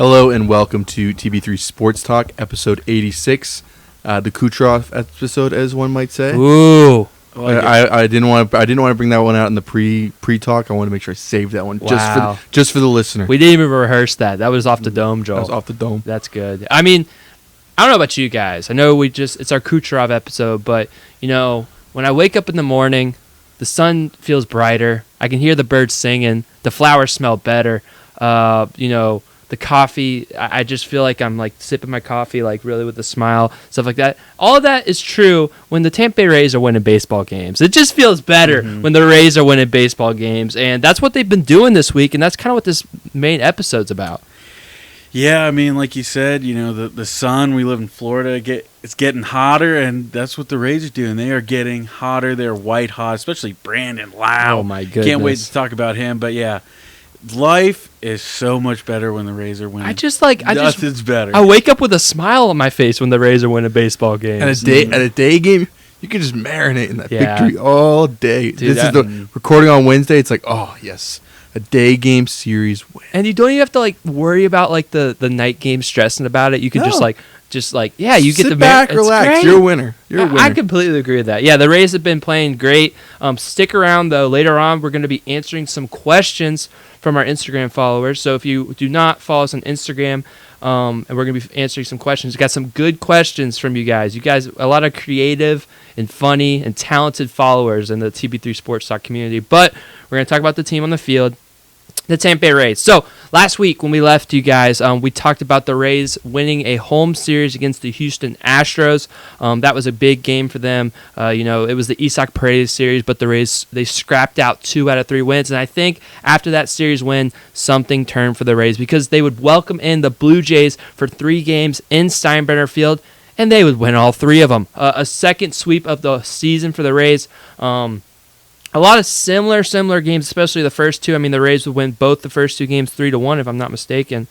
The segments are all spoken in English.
Hello and welcome to TB3 Sports Talk, episode 86, the Kucherov episode, as one might say. Ooh, I didn't want to bring that one out in the pre-talk. I want to make sure I saved that one just for the listener. We didn't even rehearse that. That was off the dome, Joel. That was off the dome. That's good. I mean, I don't know about you guys. I know it's our Kucherov episode, but when I wake up in the morning, the sun feels brighter. I can hear the birds singing. The flowers smell better. The coffee, I just feel like I'm like sipping my coffee like really with a smile, stuff like that. All of that is true when the Tampa Bay Rays are winning baseball games. It just feels better when the Rays are winning baseball games, and that's what they've been doing this week, and that's kind of what this main episode's about. Yeah, I mean, like you said, the sun, we live in Florida, it's getting hotter, and that's what the Rays are doing. They are getting hotter. They're white hot, especially Brandon Lau. Oh, my goodness. Can't wait to talk about him, but yeah. Life is so much better when the Rays are winning. Nothing's better. I wake up with a smile on my face when the Rays are winning baseball games. And at a day game, you can just marinate in that victory all day. Dude, this is the recording on Wednesday. It's like, oh yes, a day game series win. And you don't even have to like worry about like the night game stressing about it. You can just you get sit back, relax. Great. You're a winner. I completely agree with that. Yeah, the Rays have been playing great. Stick around though. Later on, we're going to be answering some questions from our Instagram followers. So if you do not follow us on Instagram, and we're going to be answering some questions. We've got some good questions from you guys. You guys, a lot of creative and funny and talented followers in the TB3 Sports Talk community. But we're going to talk about the team on the field, the Tampa Bay Rays. So last week when we left you guys, we talked about the Rays winning a home series against the Houston Astros. That was a big game for them. It was the Isaac Paredes series, but the Rays, they scrapped out 2 out of 3 wins. And I think after that series win, something turned for the Rays because they would welcome in the Blue Jays for 3 games in Steinbrenner Field, and they would win all 3 of them. A second sweep of the season for the Rays. A lot of similar games, especially the first 2. I mean, the Rays would win both the first 2 games 3-1, if I'm not mistaken.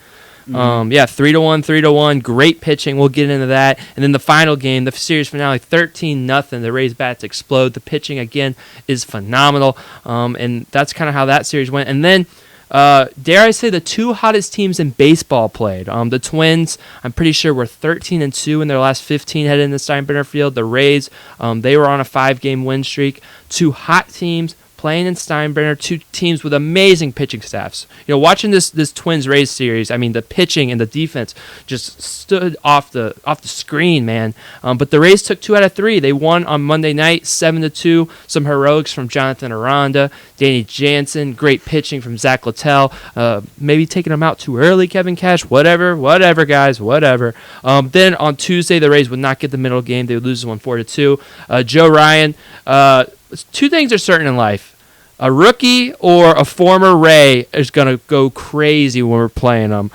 3-1. Great pitching. We'll get into that. And then the final game, the series finale, 13-0. The Rays bats explode. The pitching again is phenomenal. And that's kind of how that series went. And then, dare I say, the 2 hottest teams in baseball played. The Twins, I'm pretty sure, were 13-2 in their last 15 headed into Steinbrenner Field. The Rays, they were on a 5-game win streak. 2 hot teams playing in Steinbrenner, 2 teams with amazing pitching staffs. Watching this Twins-Rays series, I mean, the pitching and the defense just stood off the screen, man. But the Rays took 2 out of 3. They won on Monday night, 7-2. Some heroics from Jonathan Aranda, Danny Jansen, great pitching from Zach Littell. Maybe taking them out too early, Kevin Cash. Whatever, guys, whatever. Then on Tuesday, the Rays would not get the middle game. They would lose 1-4-2. Joe Ryan, 2 things are certain in life. A rookie or a former Ray is going to go crazy when we're playing them.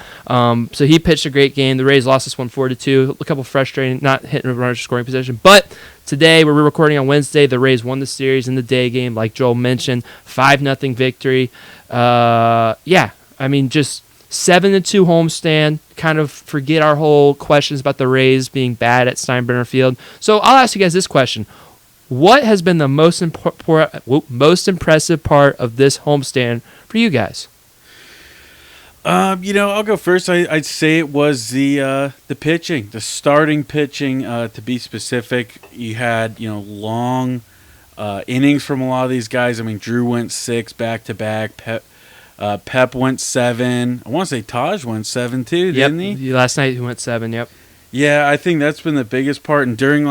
So he pitched a great game. The Rays lost this one 4-2. A couple frustrating, not hitting a runner scoring position. But today, we're recording on Wednesday, the Rays won the series in the day game, like Joel mentioned. 5-0 victory. Just 7-2 homestand. Kind of forget our whole questions about the Rays being bad at Steinbrenner Field. So I'll ask you guys this question. What has been the most impressive part of this homestand for you guys? I'll go first. I'd say it was the pitching, the starting pitching. To be specific, you had long innings from a lot of these guys. I mean, Drew went 6 back to back. Pep went 7. I want to say Taj went 7 too, didn't he? Last night he went 7. Yep. Yeah, I think that's been the biggest part. And during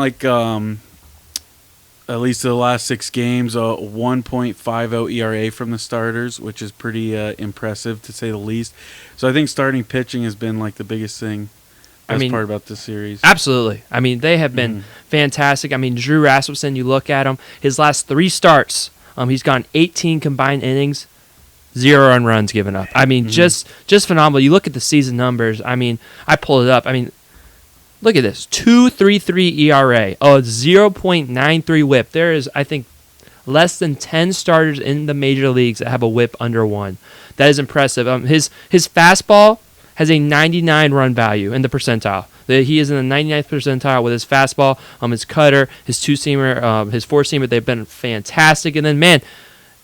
at least the last 6 games, a 1.50 ERA from the starters, which is pretty impressive to say the least. So I think starting pitching has been like the biggest thing. Part about this series. Absolutely. I mean, they have been fantastic. I mean, Drew Rasmussen, you look at him, his last 3 starts, he's gone 18 combined innings, 0 earned runs given up. I mean, just phenomenal. You look at the season numbers. I mean, I pulled it up. I mean, look at this, 2.33 ERA, a 0.93 WHIP. There is, I think, less than 10 starters in the major leagues that have a WHIP under 1. That is impressive. His fastball has a 99 run value in the percentile. He is in the 99th percentile with his fastball, his cutter, his 2-seamer, his 4-seamer. They've been fantastic. And then, man,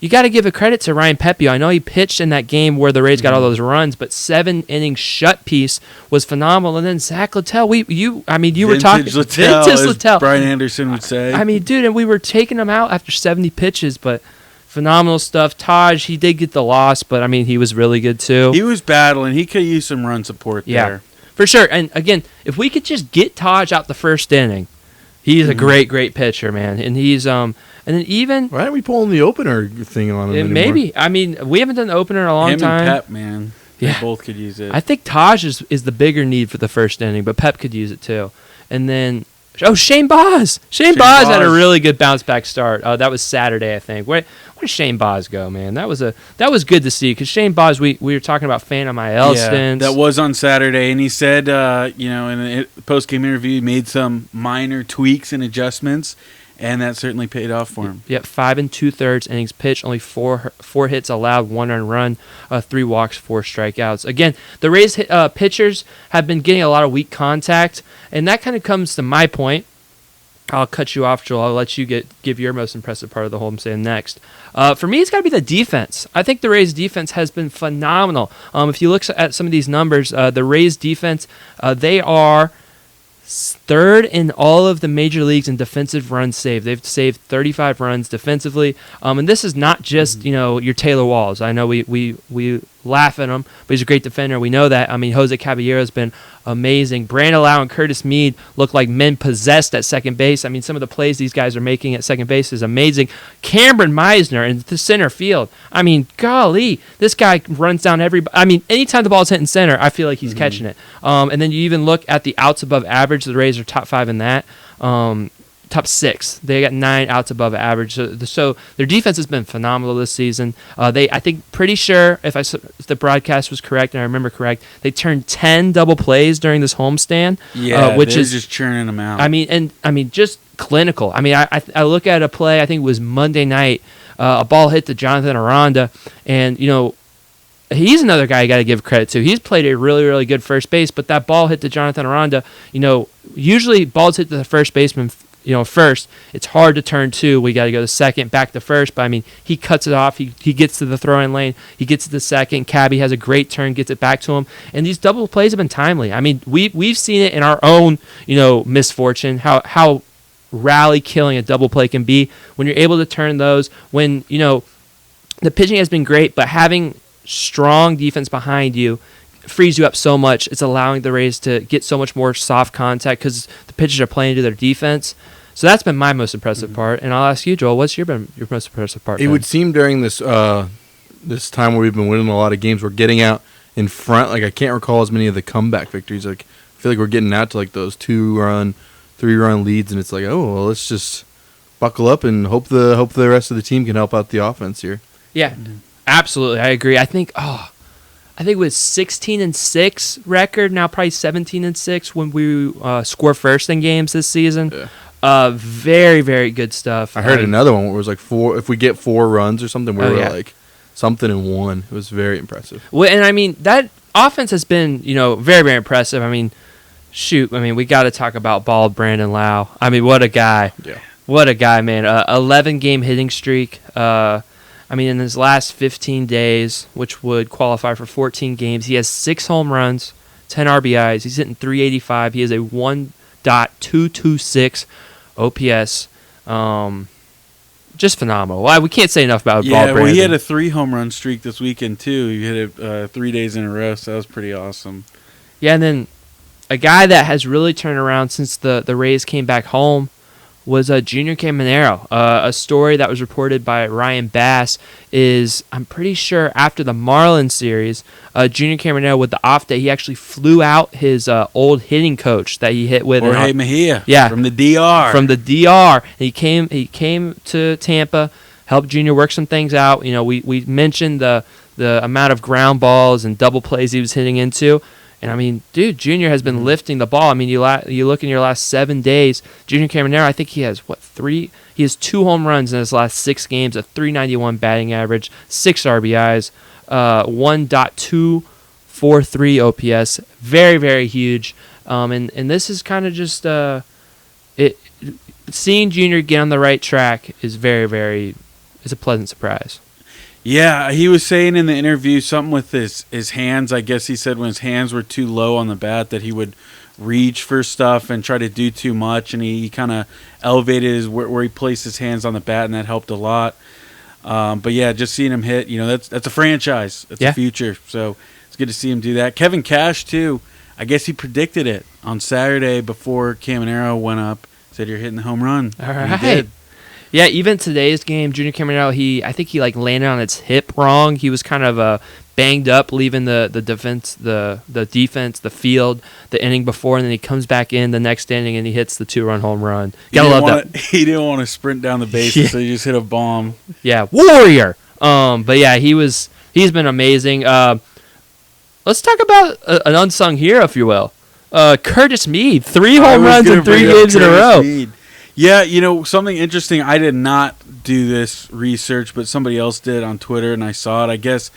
you got to give a credit to Ryan Pepio. I know he pitched in that game where the Rays got all those runs, but 7-inning shut piece was phenomenal. And then Zach Littell, you were talking Littell, vintage as Littell. Brian Anderson would say. I mean, dude, and we were taking him out after 70 pitches, but phenomenal stuff. Taj, he did get the loss, but I mean, he was really good too. He was battling. He could use some run support there. For sure. And again, if we could just get Taj out the first inning, he's a great pitcher, man. And he's and then even why aren't we pulling the opener thing on him anymore? Maybe. I mean, we haven't done the opener in a long time. Him and Pep, man. They both could use it. I think Taj is the bigger need for the first inning, but Pep could use it too. And then Shane Baz. Shane Baz had a really good bounce back start. That was Saturday, I think. Where did Shane Baz go, man? That was good to see because Shane Baz, we were talking about Phantom IL stints. That was on Saturday, and he said, in a post game interview, he made some minor tweaks and adjustments, and that certainly paid off for him. Yep, 5 2/3 innings pitched, only four hits allowed, 1 earned run, 3 walks, 4 strikeouts. Again, the Rays pitchers have been getting a lot of weak contact, and that kind of comes to my point. I'll cut you off, Joel. I'll let you give your most impressive part of the homestand next. For me, it's got to be the defense. I think the Rays' defense has been phenomenal. If you look at some of these numbers, the Rays' defense, they are third in all of the major leagues in defensive runs saved. They've saved 35 runs defensively, and this is not just your Taylor Walls. I know we laugh at him, but he's a great defender. We know that. I mean, Jose Caballero has been amazing. Brandon Lau and Curtis Mead look like men possessed at second base. I mean, some of the plays these guys are making at second base is amazing. Cameron Meisner in the center field. I mean, golly, this guy runs down everybody. I mean, anytime the ball's hitting center, I feel like he's catching it. And then you even look at the outs above average. The Rays are top 5 in that. Top 6. They got 9 outs above average. So their defense has been phenomenal this season. Pretty sure if the broadcast was correct and I remember correct, they turned 10 double plays during this homestand. Yeah, which they're is just churning them out. I mean, just clinical. I mean, I look at a play. I think it was Monday night. A ball hit to Jonathan Aranda, and he's another guy you got to give credit to. He's played a really, really good first base, but that ball hit to Jonathan Aranda. Usually balls hit to the first baseman. First, it's hard to turn 2. We got to go to second, back to first. But, I mean, he cuts it off. He gets to the throw-in lane. He gets to the second. Cabby has a great turn, gets it back to him. And these double plays have been timely. I mean, we've seen it in our own, misfortune, how rally-killing a double play can be when you're able to turn those. When, the pitching has been great, but having strong defense behind you frees you up so much. It's allowing the Rays to get so much more soft contact because the pitchers are playing to their defense. So that's been my most impressive part. And I'll ask you, Joel, what's your most impressive part? It would seem during this this time where we've been winning a lot of games, we're getting out in front. Like, I can't recall as many of the comeback victories. Like, I feel like we're getting out to like those 2-run, 3-run leads, and it's like, oh well, let's just buckle up and hope the rest of the team can help out the offense here. Yeah, absolutely, I agree. I think it was 16-6 record, now probably 17-6 when we score first in games this season. Yeah. Very, very good stuff. I heard another one where it was like 4. If we get 4 runs or something, we were like something in 1. It was very impressive. Well, and I mean that offense has been very, very impressive. I mean, we got to talk about bald Brandon Lau. I mean, what a guy! Yeah, what a guy, man. 11-game hitting streak. In his last 15 days, which would qualify for 14 games, he has 6 home runs, 10 RBIs. He's hitting .385. He has a 1.226 OPS. Just phenomenal. We can't say enough about Ball Brandon. Well, he had a 3 home run streak this weekend, too. He hit it 3 days in a row, so that was pretty awesome. Yeah, and then a guy that has really turned around since the Rays came back home was Junior Caminero. A story that was reported by Ryan Bass is, I'm pretty sure after the Marlins series, Junior Caminero, with the off day, he actually flew out his old hitting coach that he hit with. Jorge Mejia. Yeah. From the DR. From the DR. He came to Tampa, helped Junior work some things out. We mentioned the amount of ground balls and double plays he was hitting into. And, I mean, dude, Junior has been lifting the ball. I mean, you look in your last 7 days, Junior Caminero, I think he has, 3? He has 2 home runs in his last 6 games, a .391 batting average, 6 RBIs, 1.243 OPS. Very, very huge. And this is kind of just seeing Junior get on the right track is very, very – is a pleasant surprise. Yeah, he was saying in the interview something with his hands. I guess he said when his hands were too low on the bat that he would reach for stuff and try to do too much, and he kind of elevated where he placed his hands on the bat, and that helped a lot. But yeah, just seeing him hit, that's a franchise. That's a future. So it's good to see him do that. Kevin Cash too. I guess he predicted it on Saturday before Caminero went up. Said you're hitting the home run. All And right. he did. Yeah, even today's game, Junior Caminero, I think he landed on its hip wrong. He was kind of banged up, leaving the defense, the field, the inning before, and then he comes back in the next inning and he hits the 2-run home run. Gotta love that. He didn't want to sprint down the bases, so he just hit a bomb. Yeah, warrior. But yeah, he's been amazing. Let's talk about an unsung hero, if you will. Curtis Mead, 3 home runs in 3 games in a row. Mead. Yeah, something interesting. I did not do this research, but somebody else did on Twitter, and I saw it. I guess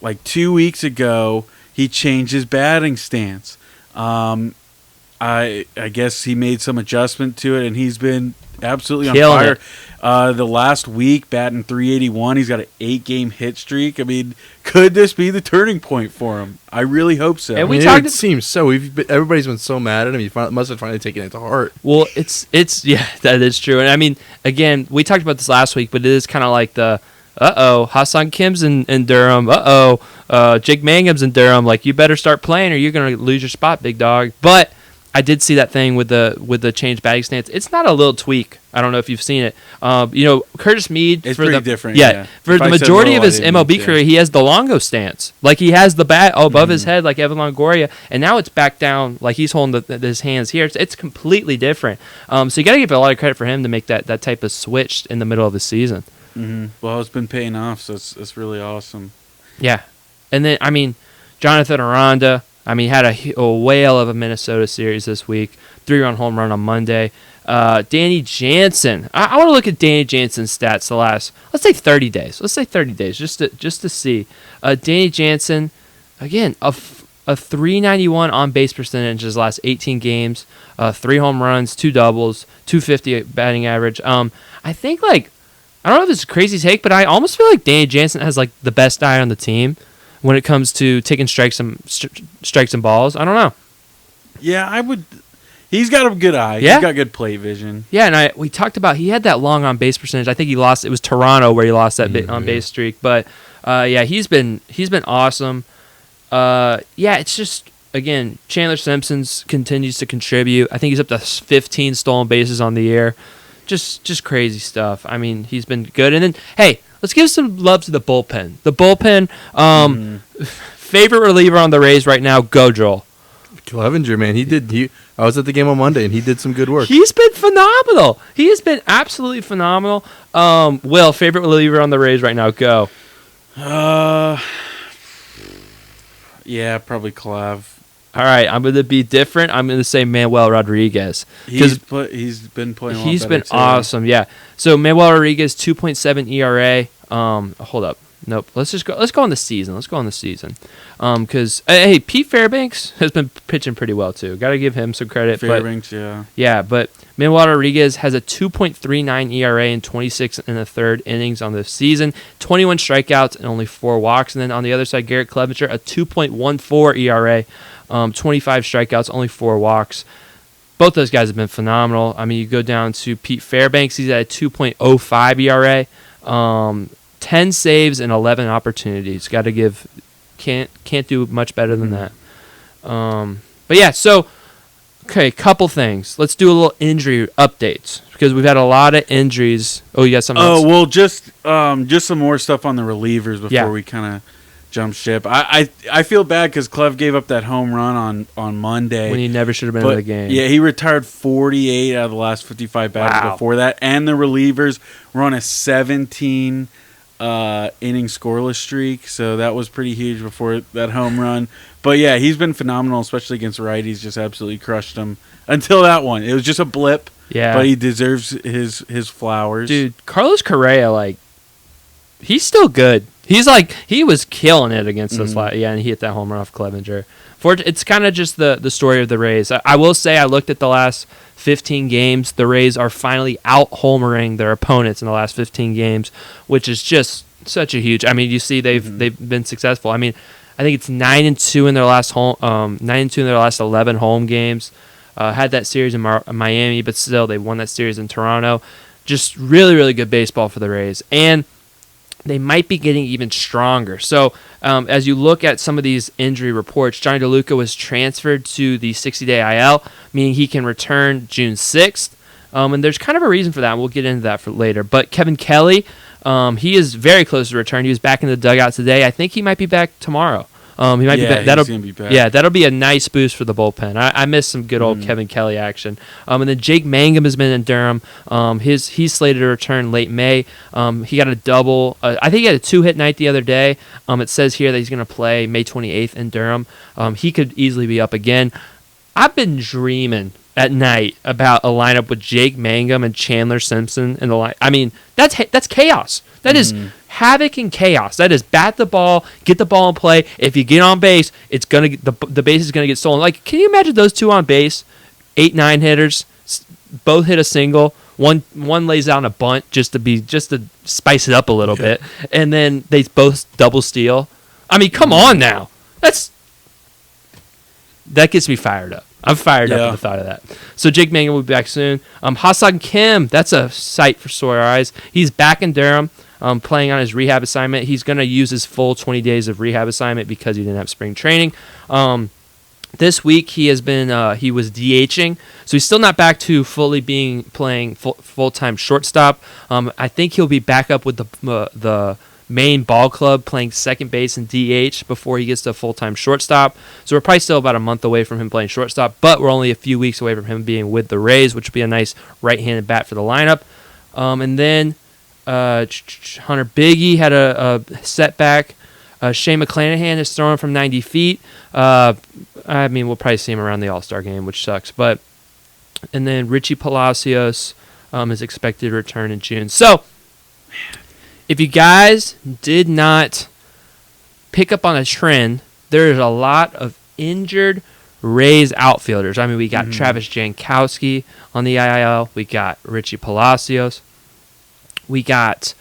like 2 weeks ago, he changed his batting stance. I guess he made some adjustment to it, and he's been absolutely Killing on fire. The last week, batting .381, he's got an 8-game hit streak. I mean, could this be the turning point for him? I really hope so. And I mean, it seems so. Everybody's been so mad at him. He must have finally taken it to heart. Well, it's yeah, that is true. And I mean, again, we talked about this last week, but it is kind of like the Hassan Kim's in Durham. Jake Mangum's in Durham. Like, you better start playing or you're gonna lose your spot, big dog. But I did see that thing with the changed batting stance. It's not a little tweak. I don't know if you've seen it. Curtis Mead. It's pretty different. Yeah, for If the I said majority little, of his I didn't mean MLB career, he has the Longo stance. Like, he has the bat above his head, like Evan Longoria, and now it's back down, like he's holding his hands here. It's completely different. So you got to give a lot of credit for him to make that type of switch in the middle of the season. Mm-hmm. Well, it's been paying off, so it's really awesome. Yeah, and then I mean, Jonathan Aranda. I mean, had a whale of a Minnesota series this week. 3-run home run on Monday. Danny Jansen. I want to look at Danny Jansen's stats the last, let's say 30 days. Let's say 30 days just to see. Danny Jansen, again, a 391 on base percentage his last 18 games. 3 home runs, 2 doubles, 250 batting average. I think I don't know if it's a crazy take, but I almost feel like Danny Jansen has the best eye on the team when it comes to taking strikes and balls. I don't know. Yeah, I would. He's got a good eye. Yeah? He's got good play vision. Yeah, and we talked about he had that long on base percentage. I think he lost. It was Toronto where he lost that on base streak. But yeah, he's been awesome. Yeah, it's just, again, Chandler Simpson's continues to contribute. I think he's up to 15 stolen bases on the year. Just crazy stuff. I mean, he's been good. And then, hey, let's give some love to the bullpen. The bullpen, favorite reliever on the Rays right now, go Joel. Clevenger, man, I was at the game on Monday, and he did some good work. He's been phenomenal. He has been absolutely phenomenal. Will, favorite reliever on the Rays right now, go. Yeah, probably Clav. All right, I'm going to be different. I'm going to say Manuel Rodriguez. He's been playing a lot He's better, been too. awesome, yeah. So Manuel Rodriguez, 2.7 ERA. Hold up. Nope. Let's go on the season. Because hey, Pete Fairbanks has been pitching pretty well too. Got to give him some credit. Fairbanks, yeah. Yeah, but Manuel Rodriguez has a 2.39 ERA in 26 and a third innings on the season, 21 strikeouts and only 4 walks. And then on the other side, Garrett Clevenger, a 2.14 ERA, 25 strikeouts, only 4 walks. Both those guys have been phenomenal. I mean, you go down to Pete Fairbanks, he's at a 2.05 ERA. 10 saves and 11 opportunities. Got to give, can't do much better than that. But yeah, so okay, couple things. Let's do a little injury updates because we've had a lot of injuries. Oh, you got something else? Oh well, just some more stuff on the relievers before we kind of jump ship. I feel bad because Clev gave up that home run on Monday when he never should have been in the game. Yeah, he retired 48 out of the last 55 batters before that, and the relievers were on a 17 inning scoreless streak, so that was pretty huge before that home run. But yeah, he's been phenomenal, especially against righties. Just absolutely crushed them until that one. It was just a blip. Yeah, but he deserves his flowers. Dude, Carlos Correa, he's still good. He was killing it against us. Yeah, and he hit that home run off Clevenger. It's kind of just the story of the Rays. I will say I looked at the last 15 games. The Rays are finally out-homering their opponents in the last 15 games, which is just such a huge. I mean, you see Mm-hmm. they've been successful. I mean, I think it's 9-2 in their last 9-2 in their last 11 home games. Had that series in Miami, but still they won that series in Toronto. Just really, really good baseball for the Rays, and they might be getting even stronger. So as you look at some of these injury reports, Johnny DeLuca was transferred to the 60-day IL, meaning he can return June 6th. And there's kind of a reason for that. We'll get into that for later. But Kevin Kelly, he is very close to return. He was back in the dugout today. I think he might be back tomorrow. He might be back. He's gonna be back. Yeah, that'll be a nice boost for the bullpen. I miss some good old Kevin Kelly action. And then Jake Mangum has been in Durham. He's slated to return late May. He got a double. I think he had a 2-hit night the other day. It says here that he's going to play May 28th in Durham. He could easily be up again. I've been dreaming at night about a lineup with Jake Mangum and Chandler Simpson in the line. I mean, that's chaos. That is havoc and chaos. That is bat the ball, get the ball in play. If you get on base, it's gonna the base is gonna get stolen. Like, can you imagine those two on base, 8-9 hitters, both hit a single. One lays down a bunt just to spice it up a little bit, and then they both double steal. I mean, come on now. That gets me fired up. I'm fired up at the thought of that. So Jake Mangum will be back soon. Hassan Kim, that's a sight for sore eyes. He's back in Durham, playing on his rehab assignment. He's going to use his full 20 days of rehab assignment because he didn't have spring training. This week he was DHing, so he's still not back to fully playing full-time shortstop. I think he'll be back up with the main ball club playing second base and DH before he gets to full-time shortstop. So we're probably still about a month away from him playing shortstop, but we're only a few weeks away from him being with the Rays, which would be a nice right-handed bat for the lineup. And then Hunter Biggie had a setback. Shane McClanahan is throwing from 90 feet. I mean, we'll probably see him around the All-Star game, which sucks. And then Richie Palacios is expected to return in June. So if you guys did not pick up on a trend, there is a lot of injured Rays outfielders. I mean, we got Travis Jankowski on the IL. We got Richie Palacios. We got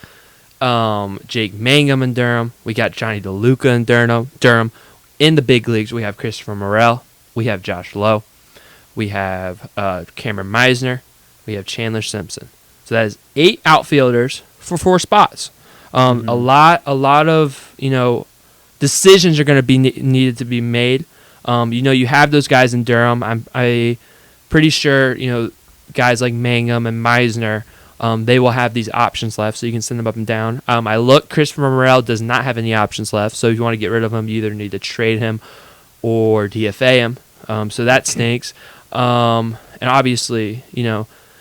Jake Mangum in Durham. We got Johnny DeLuca in Durham. In the big leagues, we have Christopher Morel. We have Josh Lowe. We have Cameron Meisner. We have Chandler Simpson. So that is 8 outfielders for 4 spots. A lot of decisions are going to be needed to be made. You have those guys in Durham. I'm pretty sure guys like Mangum and Meisner. They will have these options left, so you can send them up and down. Christopher Morel does not have any options left, so if you want to get rid of him, you either need to trade him or DFA him. So that stinks. And obviously,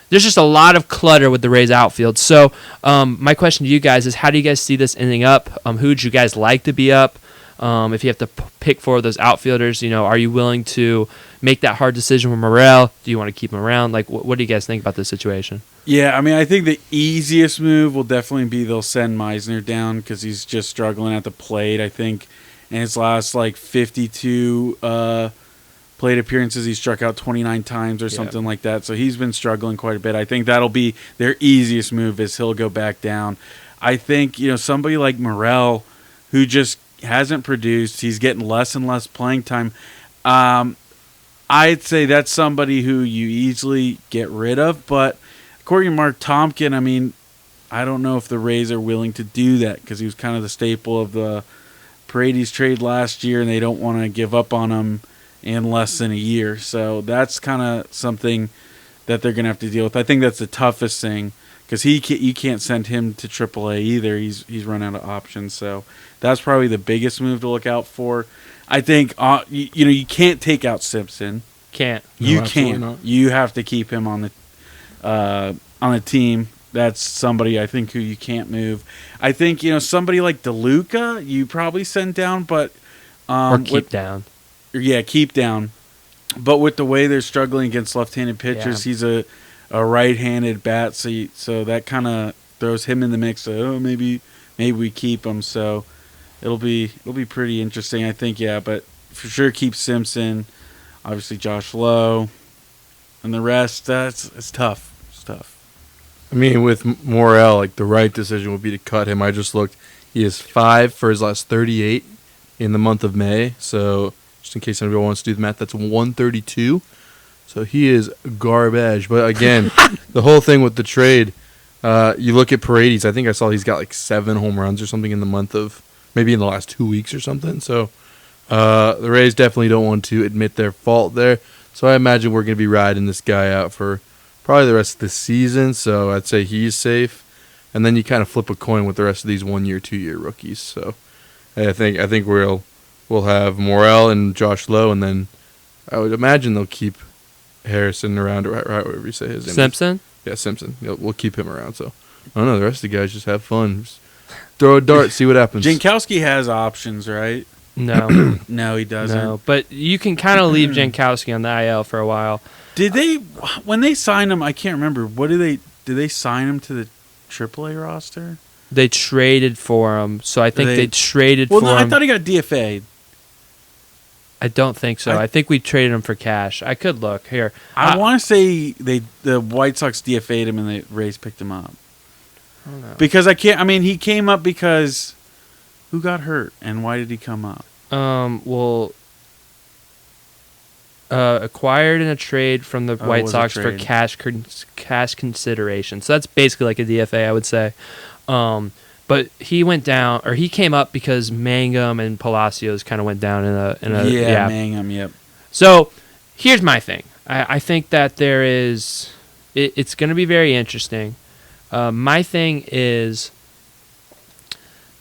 there's just a lot of clutter with the Rays outfield. So my question to you guys is, how do you guys see this ending up? Who would you guys like to be up? If you have to pick 4 of those outfielders, are you willing to make that hard decision with Morel? Do you want to keep him around? Like, what do you guys think about this situation? Yeah, I mean, I think the easiest move will definitely be they'll send Meisner down because he's just struggling at the plate. I think in his last 52 plate appearances, he struck out 29 times or something like that. So he's been struggling quite a bit. I think that'll be their easiest move is he'll go back down. I think somebody like Morel, who just hasn't produced, he's getting less and less playing time. I'd say that's somebody who you easily get rid of, but according to Mark Tompkin, I mean, I don't know if the Rays are willing to do that because he was kind of the staple of the Paredes trade last year, and they don't want to give up on him in less than a year. So that's kind of something that they're going to have to deal with. I think that's the toughest thing because you can't send him to AAA either. He's run out of options. So that's probably the biggest move to look out for. I think you can't take out Simpson. Can't. You can't. You have to keep him on the team. That's somebody I think who you can't move. I think somebody like DeLuca you probably send down, but or keep down. Yeah, keep down. But with the way they're struggling against left-handed pitchers, he's a right-handed bat, so that kind of throws him in the mix. So maybe we keep him. So it'll be pretty interesting, I think. Yeah, but for sure keep Simpson. Obviously Josh Lowe, and the rest. It's tough. It's tough. I mean, with Morel, the right decision would be to cut him. I just looked. He is 5 for his last 38 in the month of May. So just in case anybody wants to do the math, that's 132. So he is garbage. But again, the whole thing with the trade, you look at Paredes. I think I saw he's got like 7 home runs or something in the month of, maybe in the last 2 weeks or something. So the Rays definitely don't want to admit their fault there. So I imagine we're going to be riding this guy out for probably the rest of the season. So I'd say he's safe. And then you kind of flip a coin with the rest of these 1-year, 2-year rookies. So I think we'll have Morel and Josh Lowe, and then I would imagine they'll keep Harrison around, or however you say his name. Simpson? Yeah, Simpson. We'll keep him around. So I don't know. The rest of the guys just have fun. Just throw a dart, see what happens. Jankowski has options, right? No. No, he doesn't. No, but you can kind of leave Jankowski on the IL for a while. Did they, when they signed him, I can't remember, did they sign him to the AAA roster? They traded for him, so I think they traded for him. I thought he got DFA'd. I don't think so. I think we traded him for cash. I could look here. I want to say the White Sox DFA'd him and the Rays picked him up. I don't know. Because he came up because who got hurt and why did he come up? Acquired in a trade from the White Sox for cash consideration. So that's basically like a DFA, I would say. But he went down, or he came up because Mangum and Palacios kind of went down in a Mangum, yep. So here's my thing. I think that there is, it's going to be very interesting. My thing is,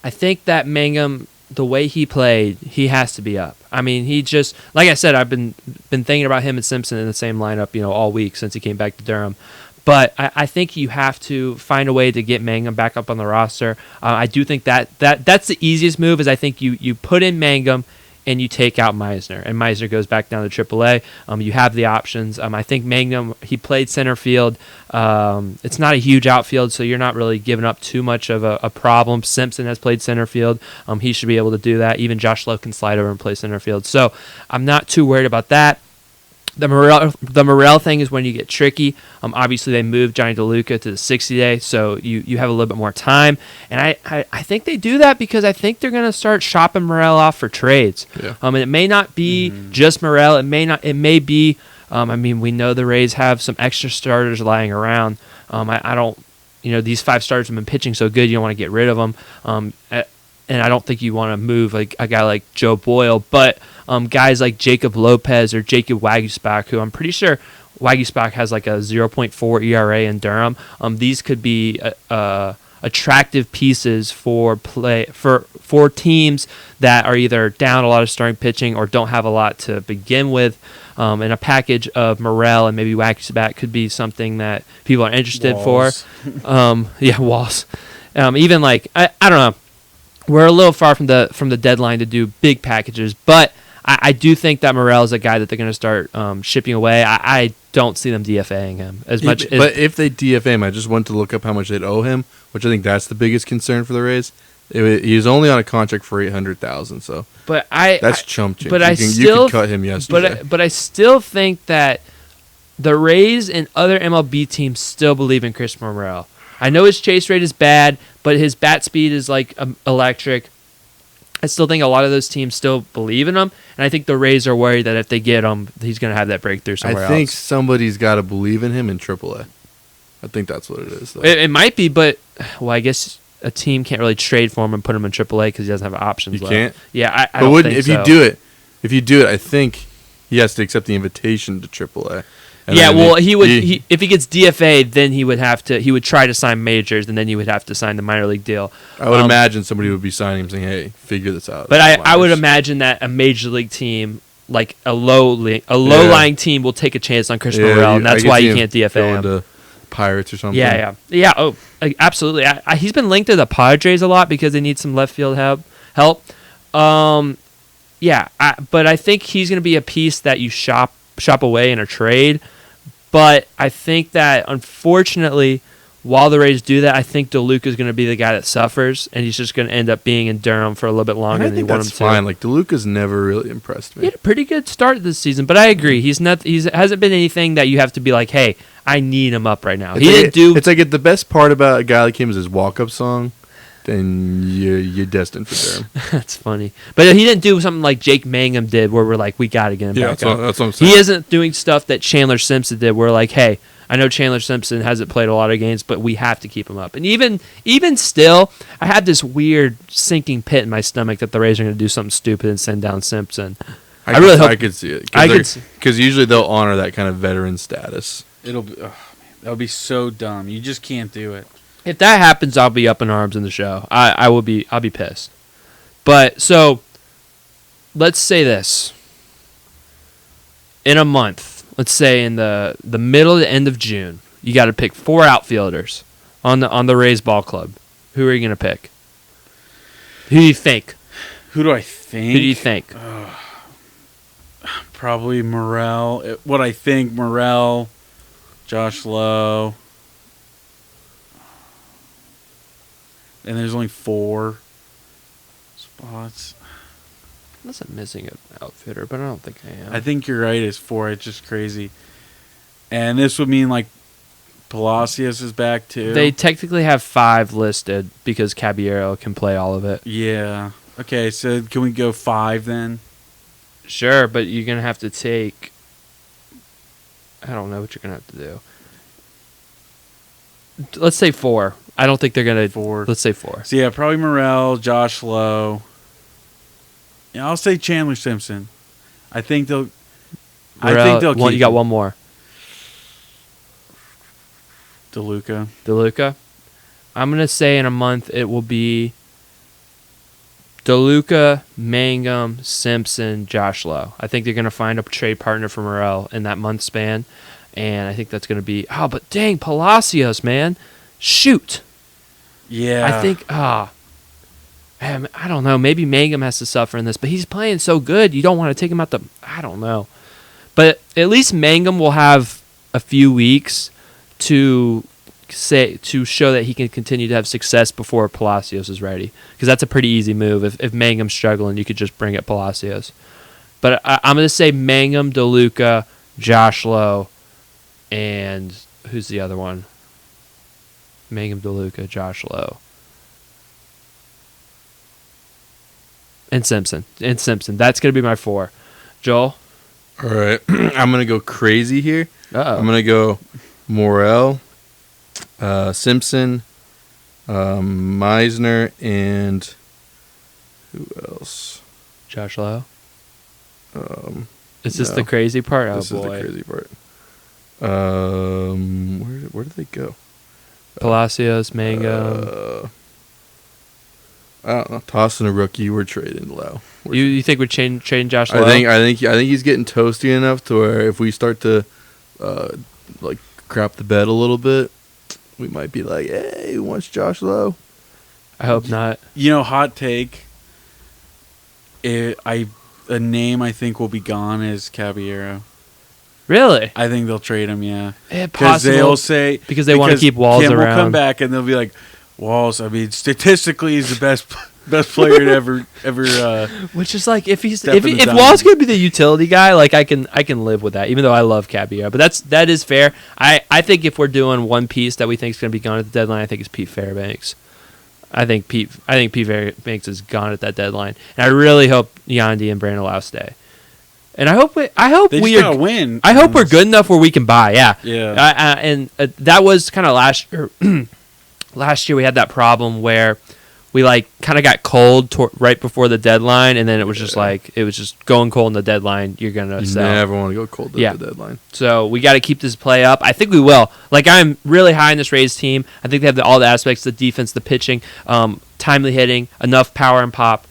I think that Mangum, the way he played, he has to be up. I mean, he just, like I said, I've been thinking about him and Simpson in the same lineup, all week since he came back to Durham. But I think you have to find a way to get Mangum back up on the roster. I do think that's the easiest move. Is I think you put in Mangum and you take out Meisner, and Meisner goes back down to AAA. You have the options. I think Mangum, he played center field. It's not a huge outfield, so you're not really giving up too much of a problem. Simpson has played center field. He should be able to do that. Even Josh Lowe can slide over and play center field. So I'm not too worried about that. The Morel thing is when you get tricky. Obviously, they moved Johnny DeLuca to the 60-day, so you have a little bit more time. And I think they do that because I think they're going to start shopping Morel off for trades. Yeah. And it may not be just Morel. It may be. We know the Rays have some extra starters lying around. I don't. These 5 starters have been pitching so good, you don't want to get rid of them. And I don't think you want to move like a guy like Joe Boyle, but guys like Jacob Lopez or Jacob Waguespack, who I'm pretty sure Waguespack has like a 0.4 ERA in Durham. These could be attractive pieces for teams that are either down a lot of starting pitching or don't have a lot to begin with. And a package of Morel and maybe Waguespack could be something that people are interested for. Walls. Even like I don't know. We're a little far from the deadline to do big packages, but I do think that Morel is a guy that they're going to start shipping away. I don't see them DFAing him as much. But if they DFA him, I just went to look up how much they'd owe him, which I think that's the biggest concern for the Rays. He's only on a contract for $800,000, so that's chump change. But you could cut him yesterday. But I still think that the Rays and other MLB teams still believe in Chris Morel. I know his chase rate is bad, but his bat speed is like electric. I still think a lot of those teams still believe in him, and I think the Rays are worried that if they get him, he's going to have that breakthrough somewhere else. I think somebody's got to believe in him in AAA. I think that's what it is. Though. It might be, but I guess a team can't really trade for him and put him in AAA because he doesn't have options. You can't. Yeah, I don't think so. If you do it, I think he has to accept the invitation to AAA. He would. If he gets DFA'd, then he would try to sign majors, and then he would have to sign the minor league deal. I would imagine somebody would be signing him saying, "Hey, figure this out." But I would imagine that a major league team, like a low-lying team, will take a chance on Chris Morel, and that's why you can't DFA him. To Pirates or something. Yeah. Oh, absolutely. He's been linked to the Padres a lot because they need some left field help. But I think he's going to be a piece that you shop away in a trade. But I think that, unfortunately, while the Rays do that, I think DeLuca is going to be the guy that suffers, and he's just going to end up being in Durham for a little bit longer than you want him to. That's fine. Like, DeLuca's never really impressed me. He had a pretty good start this season, but I agree. He hasn't been anything that you have to be like, hey, I need him up right now. It's like the best part about a guy like him is his walk-up song. then you're destined for Durham. That's funny. But he didn't do something like Jake Mangum did where we're like, we got to get him back up. That's what I'm saying. He isn't doing stuff that Chandler Simpson did where like, hey, I know Chandler Simpson hasn't played a lot of games, but we have to keep him up. And even still, I had this weird sinking pit in my stomach that the Rays are going to do something stupid and send down Simpson. I really hope I could see it. I could see. Because usually they'll honor that kind of veteran status. It'll be, that would be so dumb. You just can't do it. If that happens, I'll be up in arms in the show. I'll be pissed. But so let's say this. In a month, let's say in the middle to end of June, you got to pick 4 outfielders on the Rays ball club. Who are you going to pick? Who do you think? Who do I think? Who do you think? Probably Morel. What I think, Morel, Josh Lowe. And there's only 4 spots. Unless I'm missing an outfitter, but I don't think I am. I think you're right. It's 4. It's just crazy. And this would mean like Palacios is back too. They technically have 5 listed because Caballero can play all of it. Yeah. Okay, so can we go 5 then? Sure, but you're going to have to take... I don't know what you're going to have to do. Let's say 4. I don't think they're going to... 4. Let's say 4. So yeah, probably Morel, Josh Lowe. Yeah, I'll say Chandler Simpson. I think they'll keep You got one more. DeLuca. I'm going to say in a month it will be DeLuca, Mangum, Simpson, Josh Lowe. I think they're going to find a trade partner for Morel in that month span. And I think that's going to be... Oh, but dang, Palacios, man. Shoot. Yeah. I think... Man, I don't know. Maybe Mangum has to suffer in this, but he's playing so good. You don't want to take him out the... I don't know. But at least Mangum will have a few weeks to show that he can continue to have success before Palacios is ready. Because that's a pretty easy move. If Mangum's struggling, you could just bring up Palacios. But I'm going to say Mangum, DeLuca, Josh Lowe, and who's the other one? Mangum, DeLuca, Josh Lowe. And Simpson. That's going to be my 4. Joel? All right. I'm going to go crazy here. Uh-oh. I'm going to go Morel, Simpson, Meisner, and who else? Josh Lowe? Is this the crazy part? This is the crazy part. Where did they go? Palacios, Mangum. I don't know. Tossing a rookie, we're trading Lowe. You think we're trading Josh Lowe? I think he's getting toasty enough to where if we start to like crap the bed a little bit, we might be like, hey, who wants Josh Lowe? I hope not. You know, hot take. A name I think will be gone is Caballero. Really? I think they'll trade him. Yeah, because they'll say because they want to keep Walls Kim around. will come back and they'll be like, Walls. I mean, statistically, he's the best player to ever. Which is like if Step Walls gonna be the utility guy, like I can live with that. Even though I love Caballero, but that is fair. I think if we're doing one piece that we think is gonna be gone at the deadline, I think it's Pete Fairbanks. I think Pete Fairbanks is gone at that deadline, and I really hope Yandy and Brandon Lau stay. And I hope They we just are gotta win. I hope we're good enough where we can buy. Yeah. Yeah. That was kind of last year. Last year we had that problem where we like kind of got cold right before the deadline, and then it was just going cold in the deadline. You're gonna sell. Never want to go cold at the deadline. So we got to keep this play up. I think we will. Like I'm really high in this Rays team. I think they have all the aspects: the defense, the pitching, timely hitting, enough power and pop,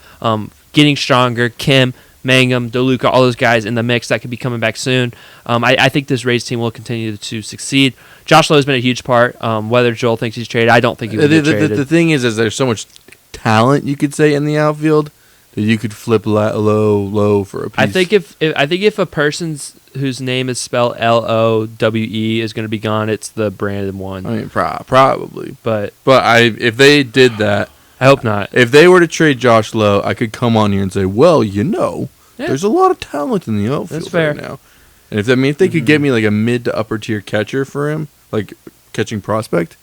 getting stronger. Kim, Mangum, DeLuca, all those guys in the mix that could be coming back soon. I think this Rays team will continue to succeed. Josh Lowe has been a huge part. Whether Joel thinks he's traded, I don't think he will get traded. The thing is there's so much talent, you could say, in the outfield that you could flip low for a piece. I think if a person's whose name is spelled Lowe is going to be gone, it's the Brandon one. I mean, probably. But if they did that, I hope not. If they were to trade Josh Lowe, I could come on here and say, well, there's a lot of talent in the outfield right now. And if they could get me like a mid to upper tier catcher for him, like catching prospect,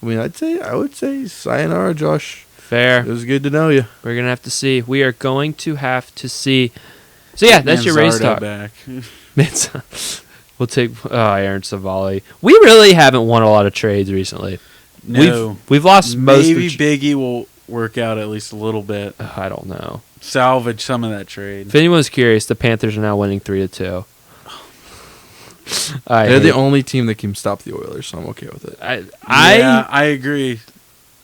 I mean, I would say sayonara, Josh Fair. It was good to know you. We're going to have to see. We are going to have to see. So, yeah, that's your Rays Manzardo talk. back. We'll take Aaron Savali. We really haven't won a lot of trades recently. No. We've lost most of Maybe the Biggie will work out at least a little bit. I don't know. Salvage some of that trade. If anyone's curious, the Panthers are now winning 3-2. They're the only team that can stop the Oilers, so I'm okay with it. I agree.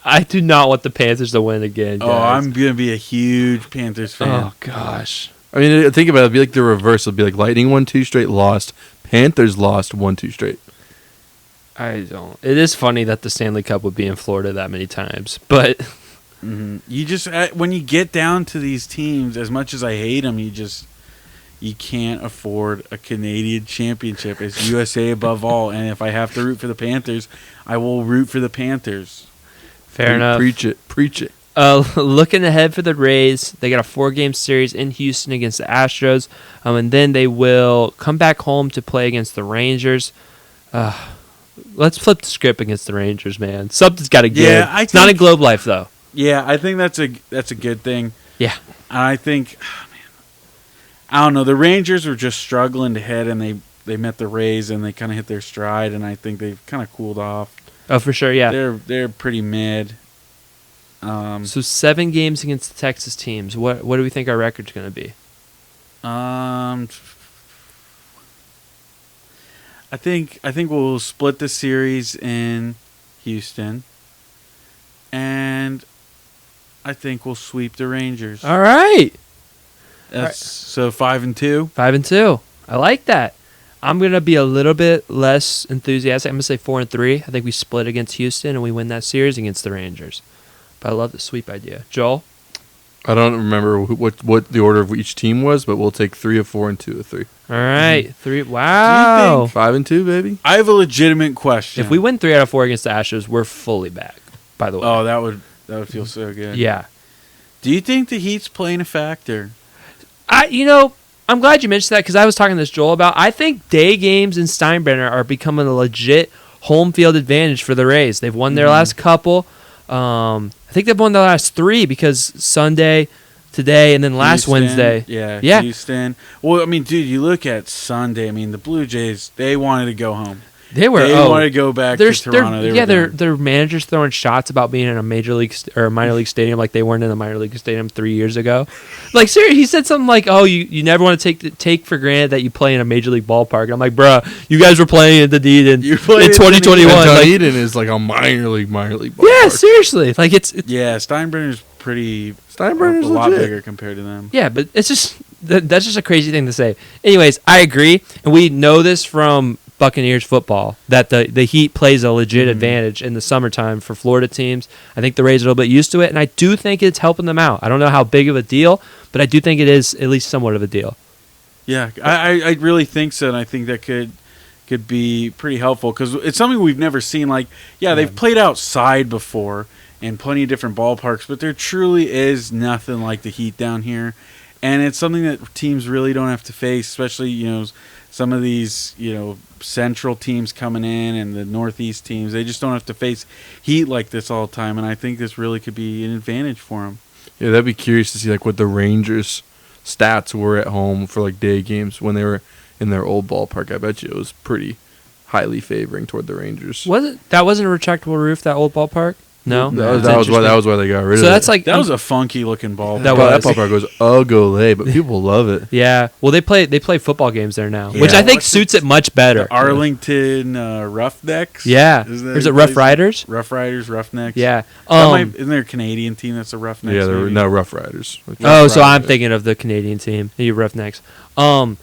I do not want the Panthers to win again. Oh, guys. I'm going to be a huge Panthers fan. Oh, gosh. I mean, think about it. It'd be like the reverse. It'd be like Lightning won 2 straight, lost. Panthers lost 1-2 straight. I don't. It is funny that the Stanley Cup would be in Florida that many times, but You just when you get down to these teams, as much as I hate them, you can't afford a Canadian championship. It's USA above all, and if I have to root for the Panthers, I will root for the Panthers. fair enough. Preach it. Looking ahead for the Rays, they got a 4-game series in Houston against the Astros, and then they will come back home to play against the Rangers. Let's flip the script against the Rangers, man. Something's got to give. Yeah, it's not in Globe Life though. Yeah, I think that's a good thing. Yeah, And I think, I don't know. The Rangers were just struggling to head, and they met the Rays, and they kind of hit their stride, and I think they've kind of cooled off. oh for sure, yeah. They're pretty mid. So 7 games against the Texas teams. What do we think our record's going to be? I think we'll split the series in Houston, and I think we'll sweep the Rangers. All right, So 5-2. 5-2. I like that. I'm gonna be a little bit less enthusiastic. I'm gonna say 4-3. I think we split against Houston and we win that series against the Rangers. But I love the sweep idea. Joel? I don't remember what the order of each team was, but we'll take 3 of 4 and 2 of 3. All right, 3. Wow. 5 and 2, baby. I have a legitimate question. If we win 3 out of 4 against the Astros, we're fully back. By the way. Oh, that would feel so good. Yeah. Do you think the Heat's playing a factor? I'm glad you mentioned that because I was talking to this Joel about. I think day games in Steinbrenner are becoming a legit home field advantage for the Rays. They've won their last couple. I think they've won the last 3 because Sunday, today, and then last Houston, Wednesday. Yeah. Houston. Well, I mean, dude, you look at Sunday. I mean, the Blue Jays, they wanted to go home. They wanted to go back to Toronto. Their managers throwing shots about being in a major league or a minor league stadium like they weren't in a minor league stadium 3 years ago. Like, seriously, he said something like, "Oh, you never want to take for granted that you play in a major league ballpark." And I'm like, "Bruh, you guys were playing in the Deed in 2021." Like, Eden is like a minor league ballpark. Yeah, seriously. Like it's Steinbrenner's a legit. lot bigger compared to them. Yeah, but it's just that's just a crazy thing to say. Anyways, I agree, and we know this from Buccaneers football that the Heat plays a legit advantage in the summertime for Florida teams. I think the Rays are a little bit used to it, and I do think it's helping them out. I don't know how big of a deal, but I do think it is at least somewhat of a deal. Yeah, I really think so, and I think that could be pretty helpful because it's something we've never seen. Like, they've played outside before in plenty of different ballparks, but there truly is nothing like the Heat down here, and it's something that teams really don't have to face, especially some of these central teams coming in and the northeast teams. They just don't have to face heat like this all the time, and I think this really could be an advantage for them. Yeah, that'd be curious to see like what the Rangers stats were at home for like day games when they were in their old ballpark. I bet you it was pretty highly favoring toward the Rangers. That wasn't a retractable roof, that old ballpark? No, that was why they got rid of it. So that's like that was a funky looking ballpark. That ballpark was ugly, but people love it. Yeah, well they play football games there now, Yeah. which I think suits it much better. The Arlington Roughnecks. Yeah, is it Rough Riders? Rough Riders, Roughnecks. Yeah, isn't there a Canadian team that's a Roughnecks? Yeah, maybe? no Rough Riders. So I'm thinking of the Canadian team, the Roughnecks. What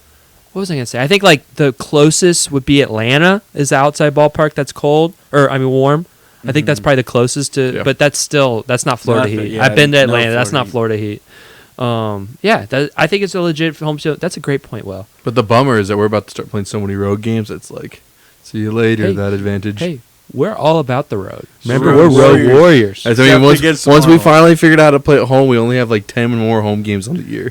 was I gonna say? I think like the closest would be Atlanta is the outside ballpark that's cold warm. I think that's probably the closest to, but that's not Florida Heat. I've been to Atlanta. That's not Florida Heat. I think it's a legit home show. That's a great point, Will. But the bummer is that we're about to start playing so many road games. It's like, see you later. That advantage. Hey, we're all about the road. Remember, Road we're road warriors. I mean, once we finally figured out how to play at home, we only have like 10 more home games on the year.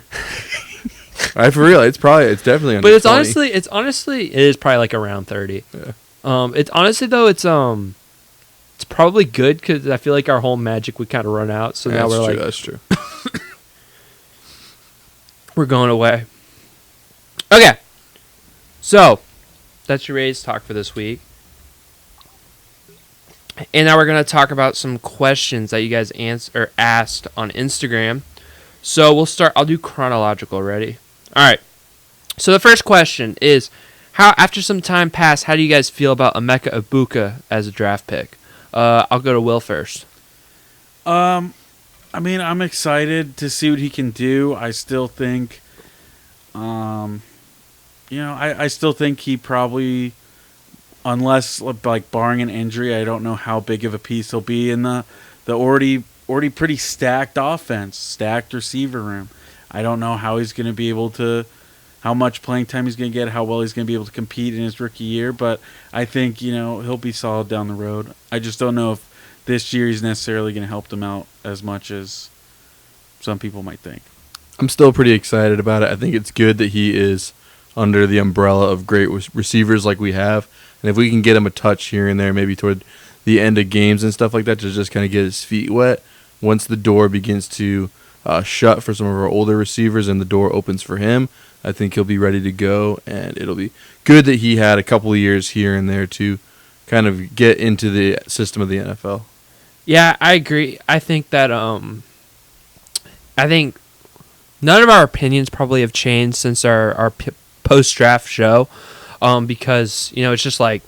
For real, it's definitely under But it's 20. honestly, it is probably like around 30. Yeah. It's honestly though, it's probably good because I feel like our whole magic would kind of run out. So now we're that's true. we're going away. Okay, so that's your Rays talk for this week. And now we're going to talk about some questions that you guys asked on Instagram. So we'll start. I'll do chronological. Ready? All right. So the first question is, after some time passed, how do you guys feel about Emeka Ibuka as a draft pick? I'll go to Will first. I mean, I'm excited to see what he can do. I still think, I still think he probably, unless like barring an injury, I don't know how big of a piece he'll be in the already pretty stacked offense, stacked receiver room. I don't know how he's going to be able to, how much playing time he's going to get, how well he's going to be able to compete in his rookie year. But I think, he'll be solid down the road. I just don't know if this year he's necessarily going to help them out as much as some people might think. I'm still pretty excited about it. I think it's good that he is under the umbrella of great receivers like we have. And if we can get him a touch here and there, maybe toward the end of games and stuff like that, to just kind of get his feet wet, once the door begins to shut for some of our older receivers and the door opens for him, I think he'll be ready to go. And it'll be good that he had a couple of years here and there to kind of get into the system of the NFL. Yeah, I agree. I think that I think none of our opinions probably have changed since our post-draft show, because it's just like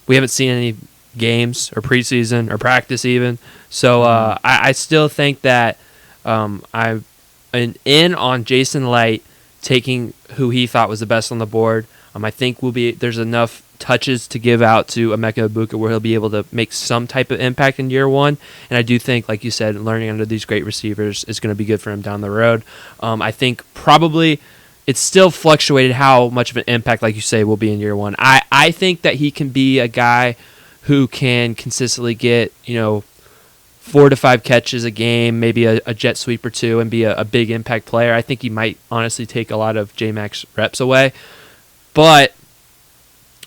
we haven't seen any games or preseason or practice even. So I still think that I'm in on Jason Light taking who he thought was the best on the board. I think there's enough touches to give out to Emeka Ibuka where he'll be able to make some type of impact in year one. And I do think, like you said, learning under these great receivers is going to be good for him down the road. I think probably it's still fluctuated how much of an impact, like you say, will be in year one. I think that he can be a guy who can consistently get 4 to 5 catches a game, maybe a jet sweep or two, and be a big impact player. I think he might honestly take a lot of J-Mac's reps away. But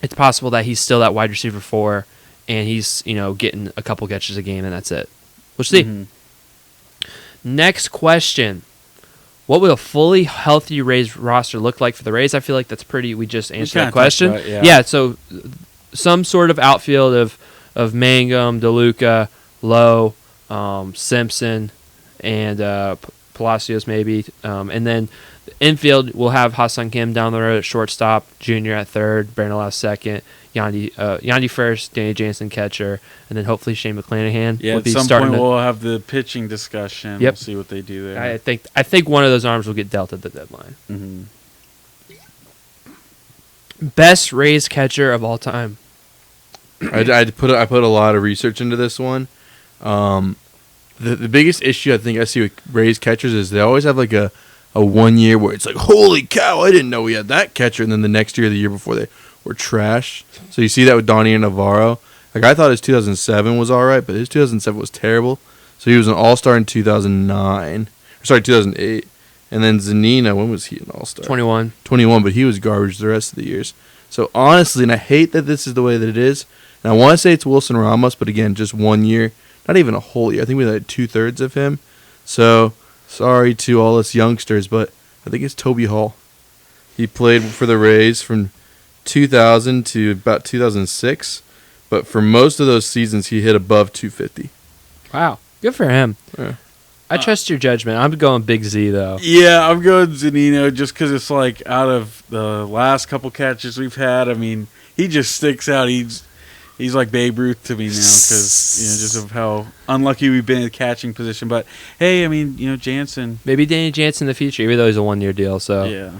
it's possible that he's still that wide receiver 4, and he's getting a couple catches a game, and that's it. We'll see. Mm-hmm. Next question. What would a fully healthy Rays roster look like for the Rays? I feel like that's pretty. We just answered that question. Yeah, so some sort of outfield of Mangum, DeLuca, Lowe, Simpson, and Palacios maybe. And then the infield, we'll have Hassan Kim down the road at shortstop, Junior at third, Brandon second, Yandy first, Danny Jansen catcher, and then hopefully Shane McClanahan. Yeah, at some point we'll have the pitching discussion. Yep. We'll see what they do there. I think one of those arms will get dealt at the deadline. Mm-hmm. Best Rays catcher of all time. I put a lot of research into this one. The biggest issue I think I see with Rays catchers is they always have like a 1 year where it's like, holy cow, I didn't know we had that catcher, and then the next year, the year before, they were trash. So you see that with Donnie Navarro. Like, I thought his 2007 was all right, but his 2007 was terrible. So he was an all-star in 2008. And then Zanina, when was he an all-star? 21, but he was garbage the rest of the years. So honestly, and I hate that this is the way that it is, and I want to say it's Wilson Ramos, but again, just 1 year. Not even a whole year. I think we had 2/3 of him. So, sorry to all us youngsters, but I think it's Toby Hall. He played for the Rays from 2000 to about 2006, but for most of those seasons, he hit above 250. Wow. Good for him. Yeah. I trust your judgment. I'm going Big Z, though. Yeah, I'm going Zunino just because it's like out of the last couple catches we've had, I mean, he just sticks out. He's like Babe Ruth to me now because just of how unlucky we've been in the catching position. But hey, I mean, Jansen, maybe Danny Jansen in the future, even though he's a 1 year deal. So yeah.